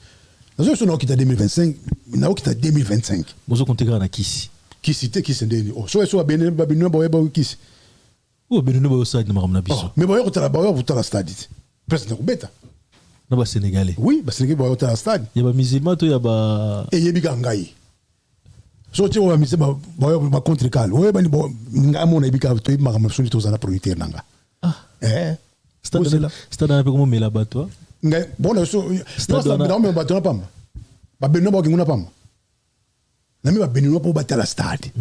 nazo so qui 2025 na qui 2025 mozo compter na kisi ndeni so babino ba kisi babino ba stade na maramna biso mais ba yotala stade presque ko beta na ba sénégalais oui ba sénégalais ba yotala stade ya ba musulman to ya ba yebika ngai so tu vas mise ba contre cal ouais ba ni bo ngamona ibika to makamna so to zana producteur nanga stade na pe como mela bato ngai bona so stade na me bato na pamba ba benno ba nguna pamba na mi ba benno po batala stade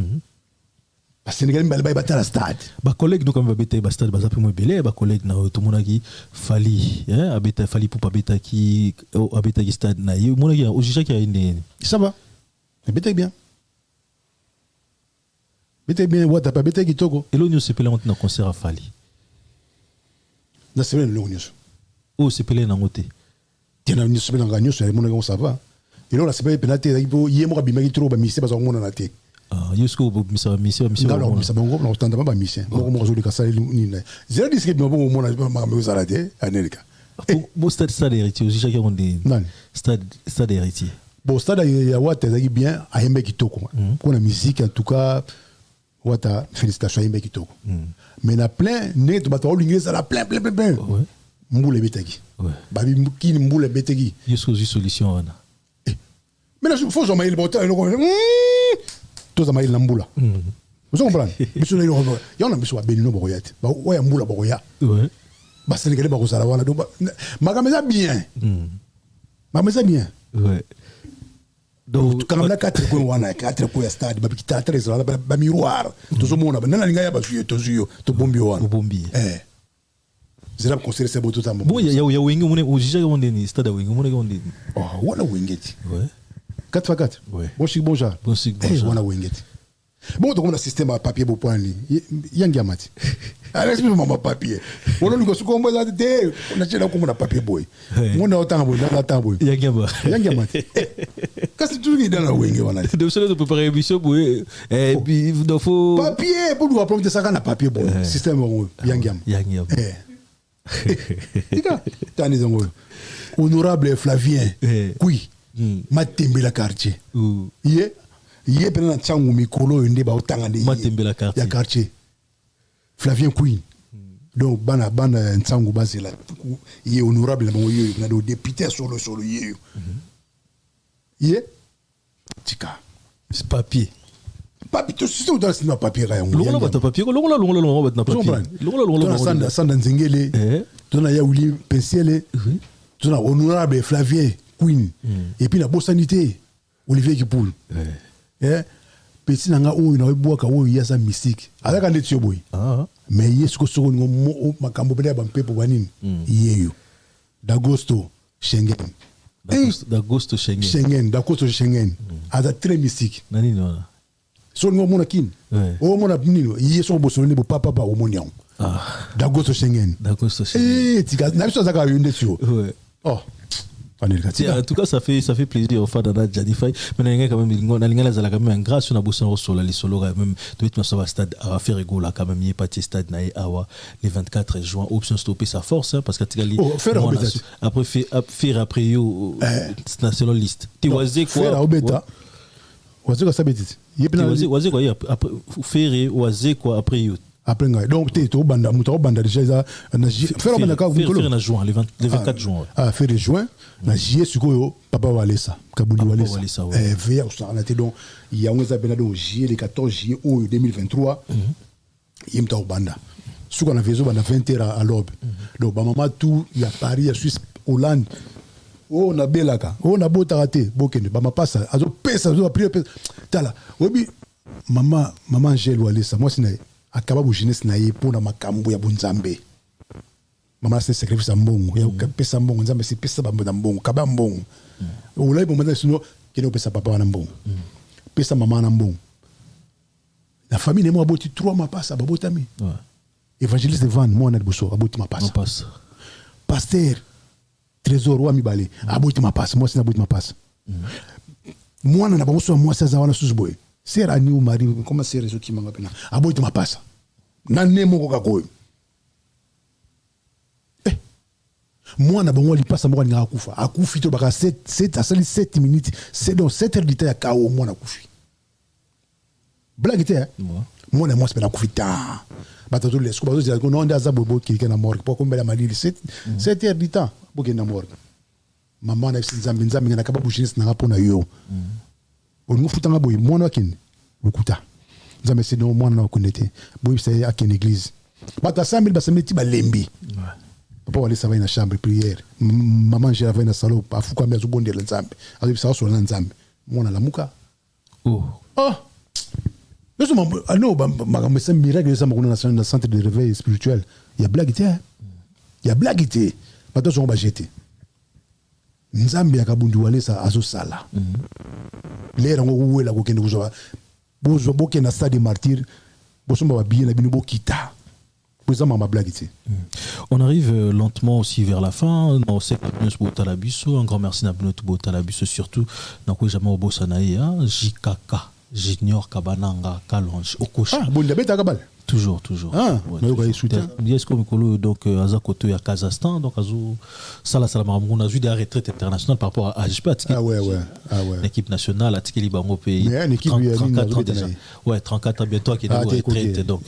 ba Sénégal mbala ba batala stade ba collègue no kamba beta ba stade ba zape mo belé ba collègue na to mona ki fali abeta fali pour pas beta ki abeta ki stade na yo mona ki o jija ki ine ça va beta bien beta bien wata pa beta ki toko et l'onion se pela na concert à fali na semaine l'onion se pela na ngote tena ni se pela ngagno se mona ko ça va et là c'est pas penalty ibo yemo ka bimaki trop ba mise ba zo mona na te Yusko misa non misa bongo non tanda ba mise mo zo ka sali ni zero disque mo bongo mona ma me zalade Anelka bon stade héritier aussi chacun on dit stade héritier bon stade ya wata zaki bien a yembe kitoko pour la musique en tout cas wata félicitations yimbe kitoko mais na plein ne to bato lingi ça la plein Ouais. mbule betaki Ouais. babi kini mbule betaki Jusqu'aux solutions wana. mais là faut jamais il bota to za mail na mbula vous comprenez biso na yo na biso ba benino boyate ba oya mbula boya Ouais. ba sénégalais ba ko sala wana donc makameza bien makameza bien Ouais. donc quand la 4 ko wana 4 ko ya stade ba bikita 13 ba miroir to zo mona nana linga ya ba suyo to bombi wana Bombi. zera conseiller c'est beau tout ça Bon, il y a wingi mune ujija wondeni stade wingi mune wondeni. oh wana wingeti Ouais. 4x4 Ouais. bon chic bon genre Bon chic, bon genre. wana wingeti bon donc on a système à papier pour point li yangi amati avec mon papier on lui ko su ko mbo za te on a chela ko na papier boy on a autant boy na ta boy Yangi amati kasi tu ngi dans la wingi wana de cela de préparer émission pour et puis il faut papier pour nous apprendre ça na papier boy système yangi am Tika, tani zongo. Honorable Flavien, oui, Matembela quartier. Yé pena tsangu mikolo inde ba otanga de Matembela quartier. Ya quartier. Flavien Queen. Donc bana tsangu bazela. Yé honorable bango yé na do député solo yé. Yé tika. c'est papier. Papier, tu sais où dans le papier là. Longola bata papier, longola bata papier. Longola sanda nzengele. Tu na ya uli pensiele. Tu na honorable Flavien Queen. Et puis la bossanité Olivier Kipoul. Petit nanga o na boa ka o ya sa mystique. Avec un letio boy. Mais yesko soko ngo makambo bele ba mpepo banini. Yeyo. D'Agosto Schengen. D'Agosto Schengen. Ada très mystique. Nani nona. So ngo mona kin o mona nino yeso boso ne bo papa o monion D'Agosto Schengen tika na biso zaka yunde tio oh en tout cas ça fait plaisir au fait d'Anna Janify mais il y a quand même na lingala zala quand même grâce na bossa solo les solo quand même tout est sur stade à faire rigolo là quand même il parti stade na awa le 24 juin option stopper sa force parce que tikali après faire après yo national list ti waze quoi waze quoi ça bêtise waze quoi après faire waze quoi après yo après ngai donc te to banda muto banda déjà na faire banda ka faire na juin le 24 juin faire juin na juillet sikoyo papa walesa kabuli walesa vers ça na te donc il y a un zabena donc juillet le 14 juillet 2023 yimta banda suko na vezo banda 20h à l'aube donc ba mama tout il y a Paris il y a Suisse Hollande oh na belaka oh na bota raté bokende ba mapasa azo pesa azo prier tala obi mama Angel walesa moi sina akaba bu jeunesse na ye pour na makambo ya bunzambe mama c'est sacrifice mbongo ya pesa mbongo nzambe c'est pesa ba mbongo kaba mbongo ulai bo manda sino kile pesa papa na mbongo pesa mama na mbongo la famille ne mo aboti 3 mapasa babotami évangéliste Van moi na boso aboti mapasa pasteur trésor wa mibale aboti mapasa moi sina aboti mapasa moi na bamoso moi ça wana susboy sera ni o mari comment c'est réseau qui manga pena aboti mapasa na nemo ko kakoyo moi na bango li pasa mo nga akufa akufi to baka 7 minutes c'est donc 7 heures du temps ya kawo moi na kufi blague te moi na moi c'est na kufi ta batato les ko bazo ko non ndaza bobo kilika na mort pour combien la malili 7 heures du temps pour que na mort maman na nzambe na kaba bushins na rapona yo on futanga boy mwana wakini lukuta nzambe c'est no mwana wakundete boy c'est à une église bata 5000 basameli ti balembi papa wale ça va na chambre prière maman j'ai va na salon afuka mbezo bondela nzambe azo bisa so na nzambe mwana lamuka Nous sommes un miracle dans le centre de réveil spirituel. Il y a blague. Pas de son budget. Nzambe ya kabundu wale sa azo sala. Lera ngo uwela ko kende kuzoba. Bozo boke na stade martyr. Bozo ba bien na bino bokita. Bozo ma blague. On arrive lentement aussi vers la fin. On sait que nous botalabiso, un grand merci na bino botalabiso surtout na ko jamais obosanaye JKK. Junior Kabananga Kalonge Okocha. Bon, beta kabal. Toujours. Ah, Ouais, mais toujours. vous soutien. Yes, comme Mikolo, donc, Aza Koto, à Kazakhstan, donc, on a vu des retraites internationales par rapport à HSP. Ah ouais. L'équipe nationale, à Tikeli Bango, pays. Mais une équipe, 34 déjà. Ouais, 34 ans bientôt, qui est de retraite. Donc,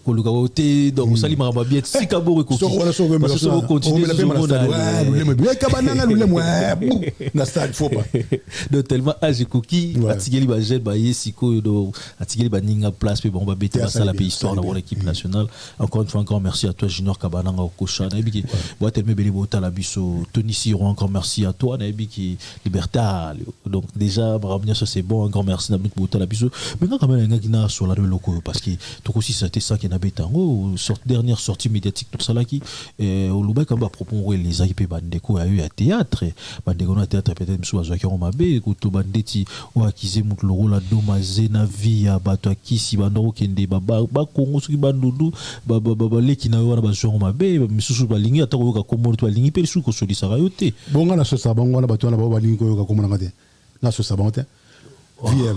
Kolugaote, donc, Sali Marababiet, Sikabo, Koki. Parce que ça va continuer, donc, tellement âge Koki, à Tikeli Bajet, Baye, Siko, à Tikeli Baninga, place, puis bon, va bêter, ça, la pays histoire d'avoir l'équipe nationale. Encore une fois, encore merci à toi, Junior Kabananga, Okosha, Nabi, Boa Telme Belibota, la biso, Tony Siro, encore merci à toi, Nabi, qui Liberta. Donc, déjà, Marabnia, ça c'est bon, encore merci, Nabi, Bota, la biso. Mais quand même, il y a un gars sur la loco, parce que tout aussi, c'était ça qui n'a pas été en haut, dernière sortie médiatique, tout ça là, qui, au Louba, quand à propos, les AIP Bandeko a eu à théâtre, Bandeko a théâtre, peut-être, monsieur Azoaki Romabe, Kouto Bandeti, ou Akize Moutloro, la Domazé, Navi, Abato Akisi, Bandoro Kende, Baba, Kongo, Suki Bandoudou, Baba, Leki na wana Bazo Romabe, Misusu Balingi, Atako Yoka Komo, Balingi, Pelsu, Kosoli Sarayote. Bonga na sosa, bonga na Bato na Balingi, Yoka Komo Nangade. Na sosa, bonga.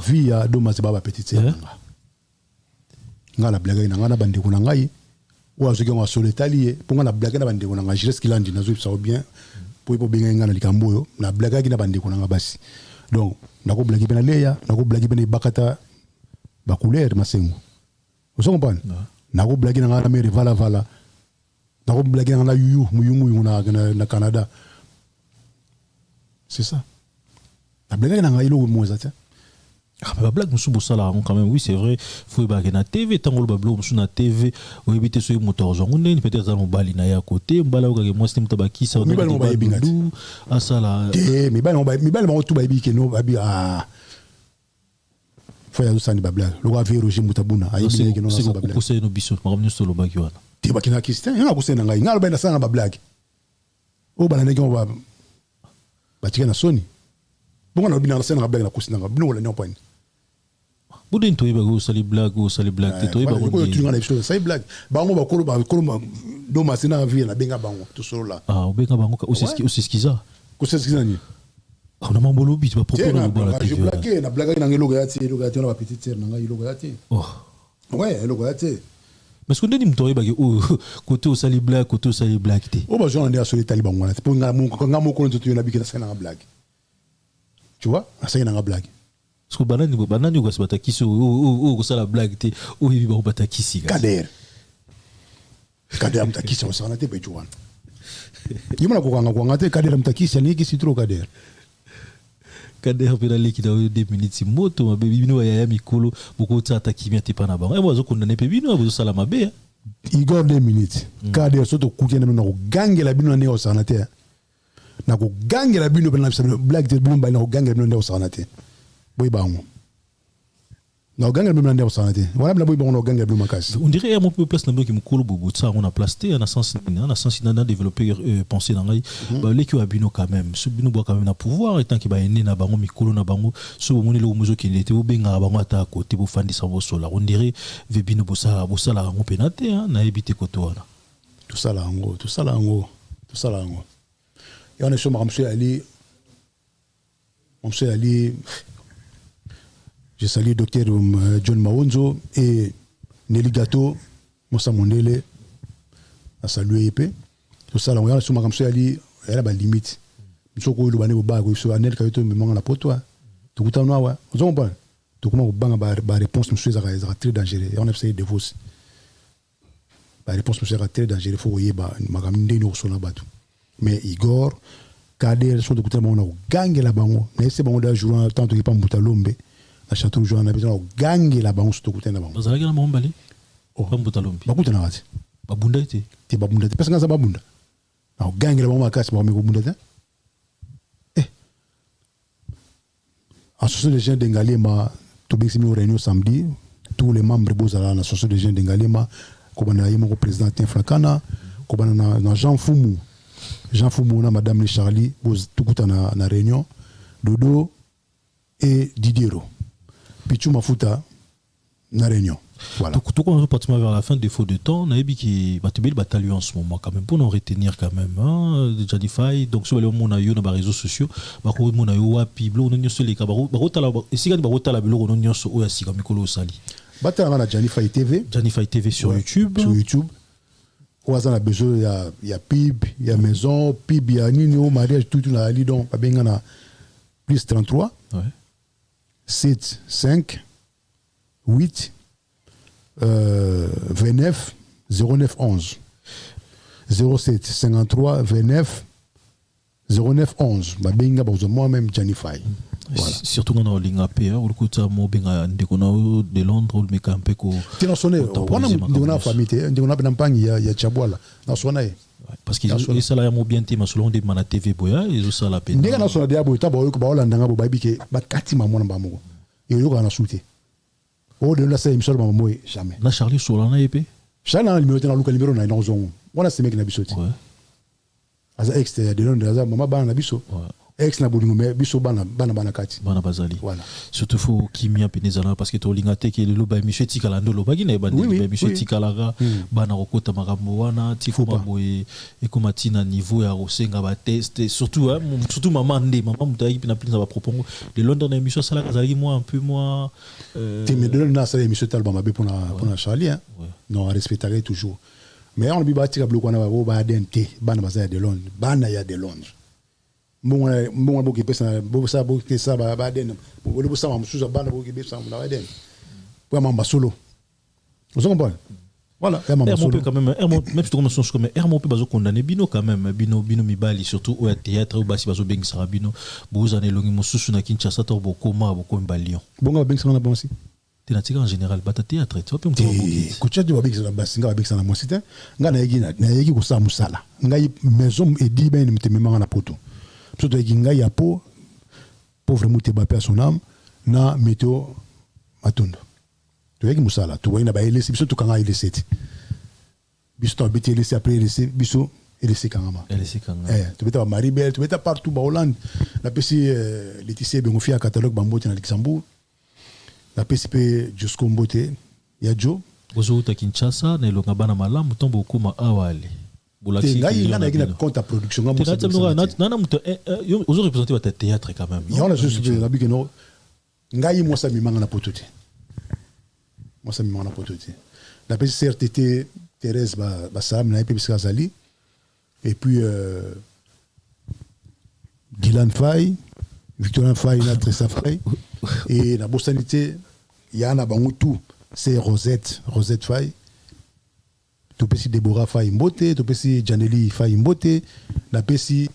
Via Domazé Baba Petite. Nga la blague na ngana Bandeko na ngai. Ou azoki nga solo talié, pour nga blague na Bandeko na ngai, Jires Kilandi, na zo ça bien. Pour bien nga na likambo, na blague na Bandeko na basi. Donc, na ko blague bena leya, na ko blague bena bakata ba couleur masengo. Vous comprenez? Na ko blague na mere vala na ko blague na yuyu muyungu na Canada. C'est ça. La blague na ilo moza ta. Ah, mais la blague, monsieur Boussala, quand même, oui, c'est vrai. Faut y na TV, tant que le bablo, monsieur na TV, ou éviter ce moteur, genre, on est peut-être dans le bali na ya côté, mbala ou moi, c'est mutabaki, ça, on est dans le bali. Ah, ça là. Mais bal, on tout baby, que nous, baby, ah. Faut y aller sans blague. Le roi Roger Mutabuna, aïe, bien que nous, c'est beaucoup, c'est nos bisous, ma revenue sur le baki, voilà. T'es pas qui n'a quitté, il y a un coup, c'est un gars, il y a un ben, ça, na blague. Oh, bah, on va. Bah, tu as Sony. Bon, on a bien la blague, la cousin, nous, on n'a pas. Boudin toi ibago sali blague toi ibago tu ngana biso sali blague bango ba kolo do masina vie na benga bango to solo la benga bango usiskiza ni on a mambolo bit ba propos na ba la TV na blague na ngelo gati na ba petite sœur na ngai logo gati ouais logo gati mais ce qu'on dit mto ibago côté sali blague te o ba jona ndia soli tali bango na pour ngamo ko nto na bikina sana blague tu vois ça na blague. Parce que banani ou quoi c'est ou ça la blague te ou il va bataki si Kader mtaki si on s'en a été bejuan yimana ko ngate Kader mtaki si ni ki si trop Kader pela leki da 2 minutes moto ma baby bino ya mikolo beaucoup ta ataki mi ate pana bango e bozo kondane pe bino bozo sala mabe Igor 2 minutes Kader soto kutia na ko gangela bino ne o s'en a été na ko gangela bino na blague te bino ba na ko gangela bino ne o s'en a été boy bango na oganga même ndé santé voilà la boy bango oganga bleu makasi on dirait mon peu place na bloki mukolo bobo ça on a plasté on a sens na développer penser dans ngai ba leki abino quand même ce bino bois quand même na pouvoir étant ki ba ene na bango mikolo na bango so bomoni le mozo ki ndete bo benga bango ata côté bo fandi sa bo sola on dirait ve bino bosa la ngo penate na ebité koto wana tout ça là ngo et on est sur monsieur Ali je salue docteur John Maonzo et Nelly Gato, Moussa Mondele, à saluer EP. Tout ça, on a sur ma monsieur Ali, elle a une limite. Il faut que le bané au bas, il faut anel quand me manque la pote toi. Tout le temps noir, vous en parlez. Tout comment au bang ba réponse monsieur ça très dangereux. On a essayé de vous. Ba réponse monsieur très dangereux, faut voyer ba magaminde no sur la batu. Mais Igor Kader sont de côté mon on gagne la bango. Mais c'est bon de jouer tant que pas Mbutalombe. À Château Jean, on a besoin de gagner la banque sur tout côté. Vous avez gagné la banque, pas Mbutalombe. Babouta n'a pas. Babunda était. T'es babunda. Parce que c'est babunda. On gagne la banque à casse, mais on met babunda. Association des jeunes d'Engalema, tout bien c'est une réunion samedi. Tous les membres de l'association des jeunes d'Engalema, comme on a eu mon président Tinfrakana, comme on a Jean Foumou, Madame Charlie, tout côté na réunion. Dodo et Didiero. Pichou Mafuta, na réunion. Voilà. Tout quand on part vers la fin, défaut de temps, on a dit qu'il va te batailler en ce moment quand même pour nous retenir quand même. Déjà des failles. Donc sur les on a eu dans les réseaux sociaux, bah on a eu wapi, blo on a eu sur les cabaro, bah rota la, et si quand bah rota la blo on a eu sur oya si comme Mikolo Sali. Batala na Janify TV. Janify TV sur YouTube. Sur YouTube. On a besoin, il y a PIB, il y a maison, PIB, il y a Nino, mariage, tout na ali donc na plus 33 7 5 8 29 09 11 07 53 29 09 11 babenga bozo moi-même Janify. Voilà. Surtout quand on a l'ingapé, on écoute ça, moi, de Londres, on met un peu ko. Tu n'as sonné, on a famille, on a bien il y a Tchaboula, on a sonné. Parce qu'ils ça là, ils bien téma selon des mana TV boya, ils ont ça la peine. N'est-ce pas sonné dia boya, tabac, baola ndanga bobabi ke, bat kati maman n'ambamu. Et il y a un souté. Oh de là c'est émission maman jamais. Na Charlie Solana épée. Charlie na numéro na luka numéro na ina zongo. On a ces mecs na bisoti. Aza extérieur de Londres, aza maman ba na biso. Ex na bolingo mais biso bana kati bana bazali voilà surtout faut kimia penezana parce que to lingate ke le loba monsieur tikala ndo loba gine ba monsieur tikala bana kokota makambo wana tifo maboye ekomatina niveau ya rosenga ba test surtout maman mutayi pina pina ba propongo de Londres na émission sala kazali moi un peu moi te me donne na sala émission talba mabe pour na Charlie hein non respecter toujours mais on bi ba tika bloco na ba dente bana bazaya de Londres bana ya de Londres bon boki pesa bosa boki sa ba den bo bosa ma musuza bana boki pesa na ba den pour mamba solo vous comprenez voilà mamba solo quand même même si tu commences comme mon peut bazo condamner bino quand même bino mibali surtout au théâtre ou basi bazo bengi sara bino boza ne longi mususu na Kinshasa to bokoma bokomba Lyon bonga bengi sara na bon aussi théâtre en général bata théâtre tu peux me kucha de bengi sara basi nga bengi sara mo site nga na yegi ko sa musala ngai maison edi ben mtemema na poto surtout avec Inga po pauvre mouté ba son âme na météo matondo tu vois que musala tu vois na ba laisser biso to kanga laisser biso to beti laisser après laisser biso laisser kanga tu beta Maribel tu beta partout ba Hollande la PC Laetitia Bengofia catalogue ba mbote na Luxembourg la PCP jusqu'au mbote ya Joe bozo ta Kinshasa na longa bana malamu tombo kuma awali il y a une compte à production. Aujourd'hui représenté votre théâtre quand même. Il y a juste la big no. Ngai moi ça mi manga na potote. Moi ça mi manga na potote. La CRTT Thérèse ba Sam na epi Biskazali et puis Dylan Faye, Victorien Faye na Tressa Faye et la Bossanité il y a na bango tout c'est Rosette Faye. Tu peux si Déborah Faye Mbote, tu peux si Janely Faye Mbote, la pesi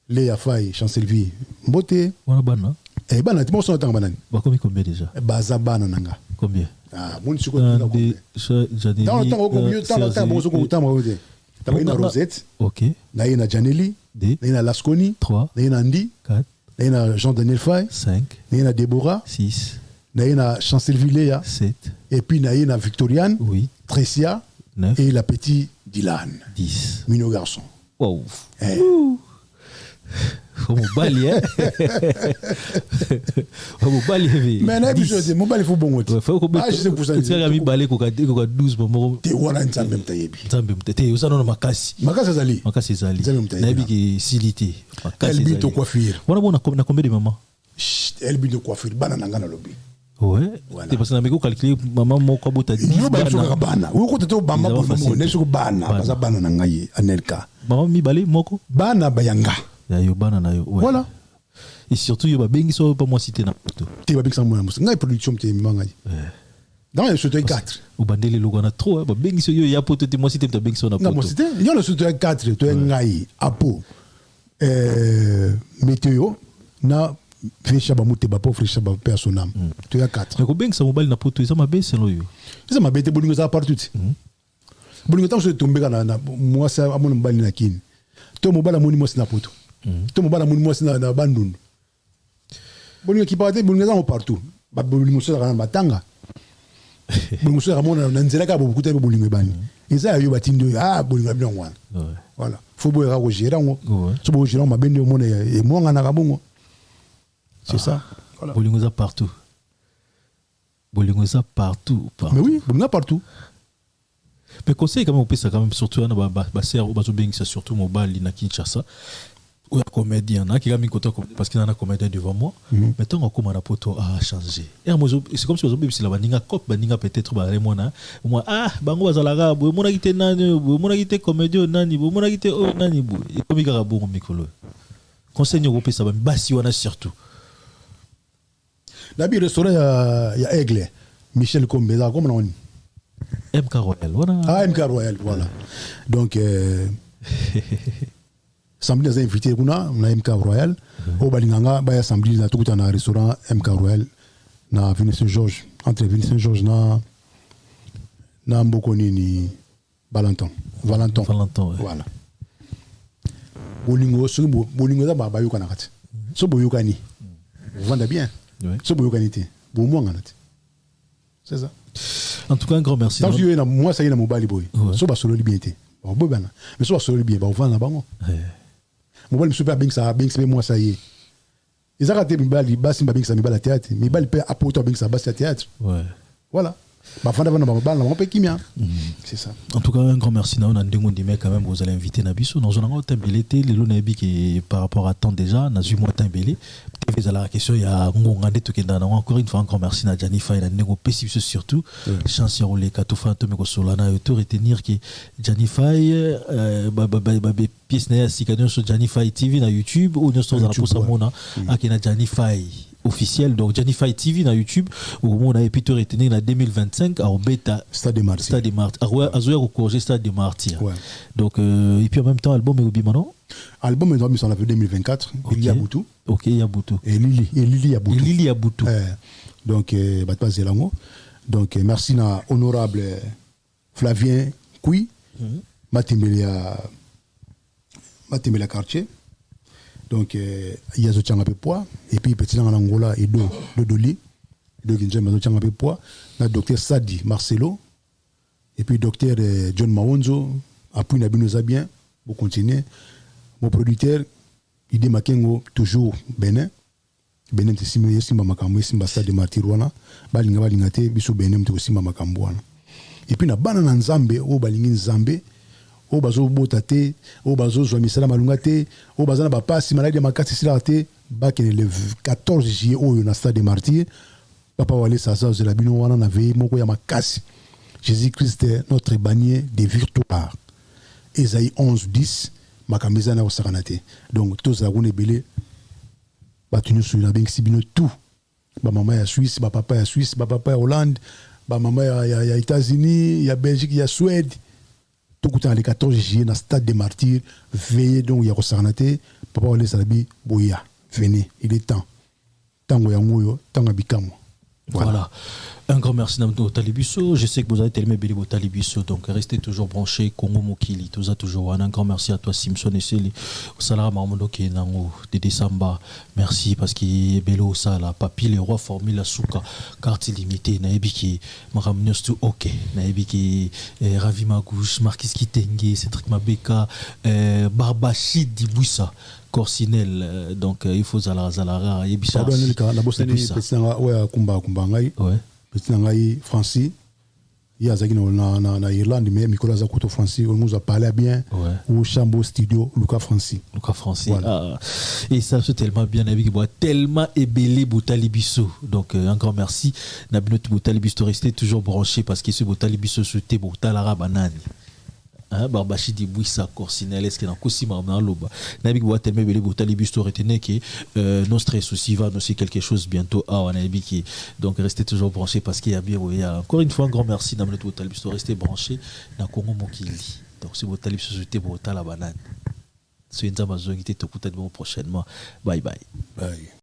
Léa Faye Chancelvie Mbote. Voilà bana. Eh bana, tu m'as sonné tant banane. Bah combien déjà? Baza bana nanga. Combien? Ah, mon sucre. Dans le temps au mieux, dans le temps bon sucre temps moi. T'as pas une Rosette. OK. Na ina Janely, na ina Lasconi, 3, na ina Andy, 4, na ina Jean-Daniel Faye, 5, na ina Déborah, 6, na ina Chancelvie Léa, 7, et puis na ina Victoriane, 8, Tricia 9, et la petite Dylan 10. Mino garçon. Wow. Faut mon bali hein. Faut mon bali. Mais na biso mon bali faut bon. Faut ko je sais pour ça. Tu as mis bali ko 12 momo. Te wana nzambe mtayebi. Nzambe mtete usana makasi. Makasi zali. Makasi zali. Na bi ki silité. Elle bi to coiffure. Wana bona na combien de maman? Elle bi de coiffure bana nanga na lobi. Ouais. C'est parce que na meko calculer maman moko bota 10 bana. Wo ko teto bamba pour maman ne soko bana parce bana nanga ye anelka. Maman mi bali moko? Bana bayanga. Yo bana na yo. Ouais. Voilà. Et surtout yo ba bengi so pas moi citer na poto. Te ba bengi sa moi ngai production te manga. Dans le studio 4. Au bandele logo na trop ba bengi so yo ya poto te moi citer te bengi so na poto. Na moi citer. Yo le studio 4 to ngai apo météo na Frisha ba mute ba po frisha ba personnam. Tu as 4. Mais ko bengi sa mobile na poto ça ma baisse lo yo. Ça ma bête bolingo ça partout. Bolingo tant se tomber na moi ça amon mbali na kin. To mobile amoni mo na poto. To mobile amoni mo na bandundu. Bolingo ki partait bolingo ça partout. Ba bolingo ça na matanga. Bolingo ça ramona na nzela ka bobu kuta bolingo bani. Eza yo batindo bolingo bien wana. Voilà. Faut boire au gérant. So bo gérant ma bende mo e mo ngana ka bongo. C'est ça. Voilà. Bolingoza partout. Bolingoza partout. Mais oui, Bolingoza partout. Mais conseil quand même on peut ça quand même surtout na ba ser ou bazo bengi ça surtout mobile na Kinshasa. Oui, comédien, qui a mis côté parce qu'il y a un comédien devant moi. Mais tant qu'on a poto a changé. Et c'est comme si vous avez la baninga cop, baninga peut-être moi bango bazalaga, moi na gite nani, moi na gite comédien nani, moi na gite oh nani et comme il y a bon mikolo. Conseil européen ça va basi wana surtout. Là, le restaurant, il y a Aigle, Michel Combeza, comment on dit MK Royal, voilà. Ah, MK Royal, voilà. Donc, samedi, on a invité, on a MK Royal. Au Balinganga, il y a samedi, on a tout un restaurant MK Royal, na Vincent Georges, entre Vincent Georges, na Mbokoni, ni Valentin, voilà. Bolingo, ça va bayo kanakati. So boyo kani. Vous vendez bien. So boyo kanité. Bo mo nganati. C'est ça. En tout cas, un grand merci. Moi, ça y est, mon bali boy. So ba solo liberté. Bon, boy bana. Mais so ba solo bien, ba on vend na bango. Mon bali super bien ça, bien c'est moi ça y est. Ils ont raté mon bali, ba simba bien ça mi bala théâtre, mais bali peut apporter bien ça ba théâtre. Ouais. Voilà. C'est ça. En tout cas, un grand merci. On a quand même, vous allez inviter Nabiso. Nous avons un belleté, les lonabi qui par rapport à temps déjà, n'a eu moins de belé. Vous avez la question, il y a encore une fois un grand merci à Janifa et à Nego Pessibiso surtout. Chance à les Katoufa, Tomeko Solana, et tout retenir que Janifa, pièce n'est pas sur Janifa TV na YouTube ou nous sommes dans la Posamona, à Janifa officiel, donc Janify TV na YouTube où on a pu te retenir en 2025 à Obeta Stade des Martyrs à Zoé au Corgé Stade des Martyrs. Donc et puis en même temps album et Obimano album est en 2024 il y a Boutou. OK, il y a Boutou et Lili a Boutou. Donc Batpa Zelango. Donc merci na honorable Flavien Koui Matimelia quartier. Donc, il y a Zotianga Pepoa, et puis petit en Angola et Doli, qui est Zotianga Pepoa, le docteur Sadi Marcelo, et puis docteur John Maonzo, appui Nabino bien, pour continuer. Mon producteur, Ide Makengo, toujours Benin. Benin, c'est Simba Makambo, Simba Stade de Martirwana, Balinga Balingate, Bissou Benin, c'est Simba Makamboana. Et puis, na banana Nzambe, au Balingin Nzambe, au bazo botate au bazo zo misala malungate au bazana ba passe malade makati silate bac le 14 juillet au na Stade des Martyrs papa wale sasa de la bino wana na veille moko ya makasi Jésus-Christ notre bannier des victoires Ésaïe 11:10 makameza na osakanate donc tous la gone belé batunu sur la bengi bino tout ba maman ya Suisse ba papa ya Suisse ba papa ya Hollande ba maman ya États-Unis ya Belgique ya Suède tout le 14 juillet dans le Stade des Martyrs, veillez donc, il y a Rosarnate, papa Wale Salabi, Boya, venez, il est temps. Tango Yangoyo, Tango Bikamo. Voilà. Un grand merci Namdo Talibiso. Je sais que vous avez tellement béni au Talibiso, donc restez toujours branchés. Congo Mokili, tout ça toujours. Un grand merci à toi Simpson et Célie. Au Salara Mamondo qui est dans de décembre. Merci parce qu'il est bello ça là. Papi le roi formule Souka carte illimitée. Naebiki Maramnios tout ok. Naebiki Ravi Magouche, Marquis Kitenge, Cédric Mabeka, Barbachi Diboussa. Corsinel, donc il faut Zalara et Bichard. Pardon, la bosse de Kumba Ngai. Ouais. Petit Ngai, Francis. Il y a na Irlande, mais Nicolas Zakuto Francis, on nous a parlé bien. Au Chambo Studio, Lucas Francis. Voilà. Et ça, c'est tellement bien, tellement ébélé Boutalibiso. Donc, encore merci. Nabinot Boutalibiso, restez toujours branché parce que ce Boutalibiso, c'était Boutalara Banane. Barbachi di Bouissa Corsinel est-ce qu'il y a un cosima dans l'oba Nabik boit tellement belé Boutalibiso retenez que non stress aussi va aussi quelque chose bientôt Nabiki donc restez toujours branchés parce qu'il y a bien encore une fois un grand merci Namlet Boutalibiso restez branchés dans Congo Mokili donc c'est Boutalibiso c'était Boutala Banane c'est une amazon qui était tout prochainement bye bye.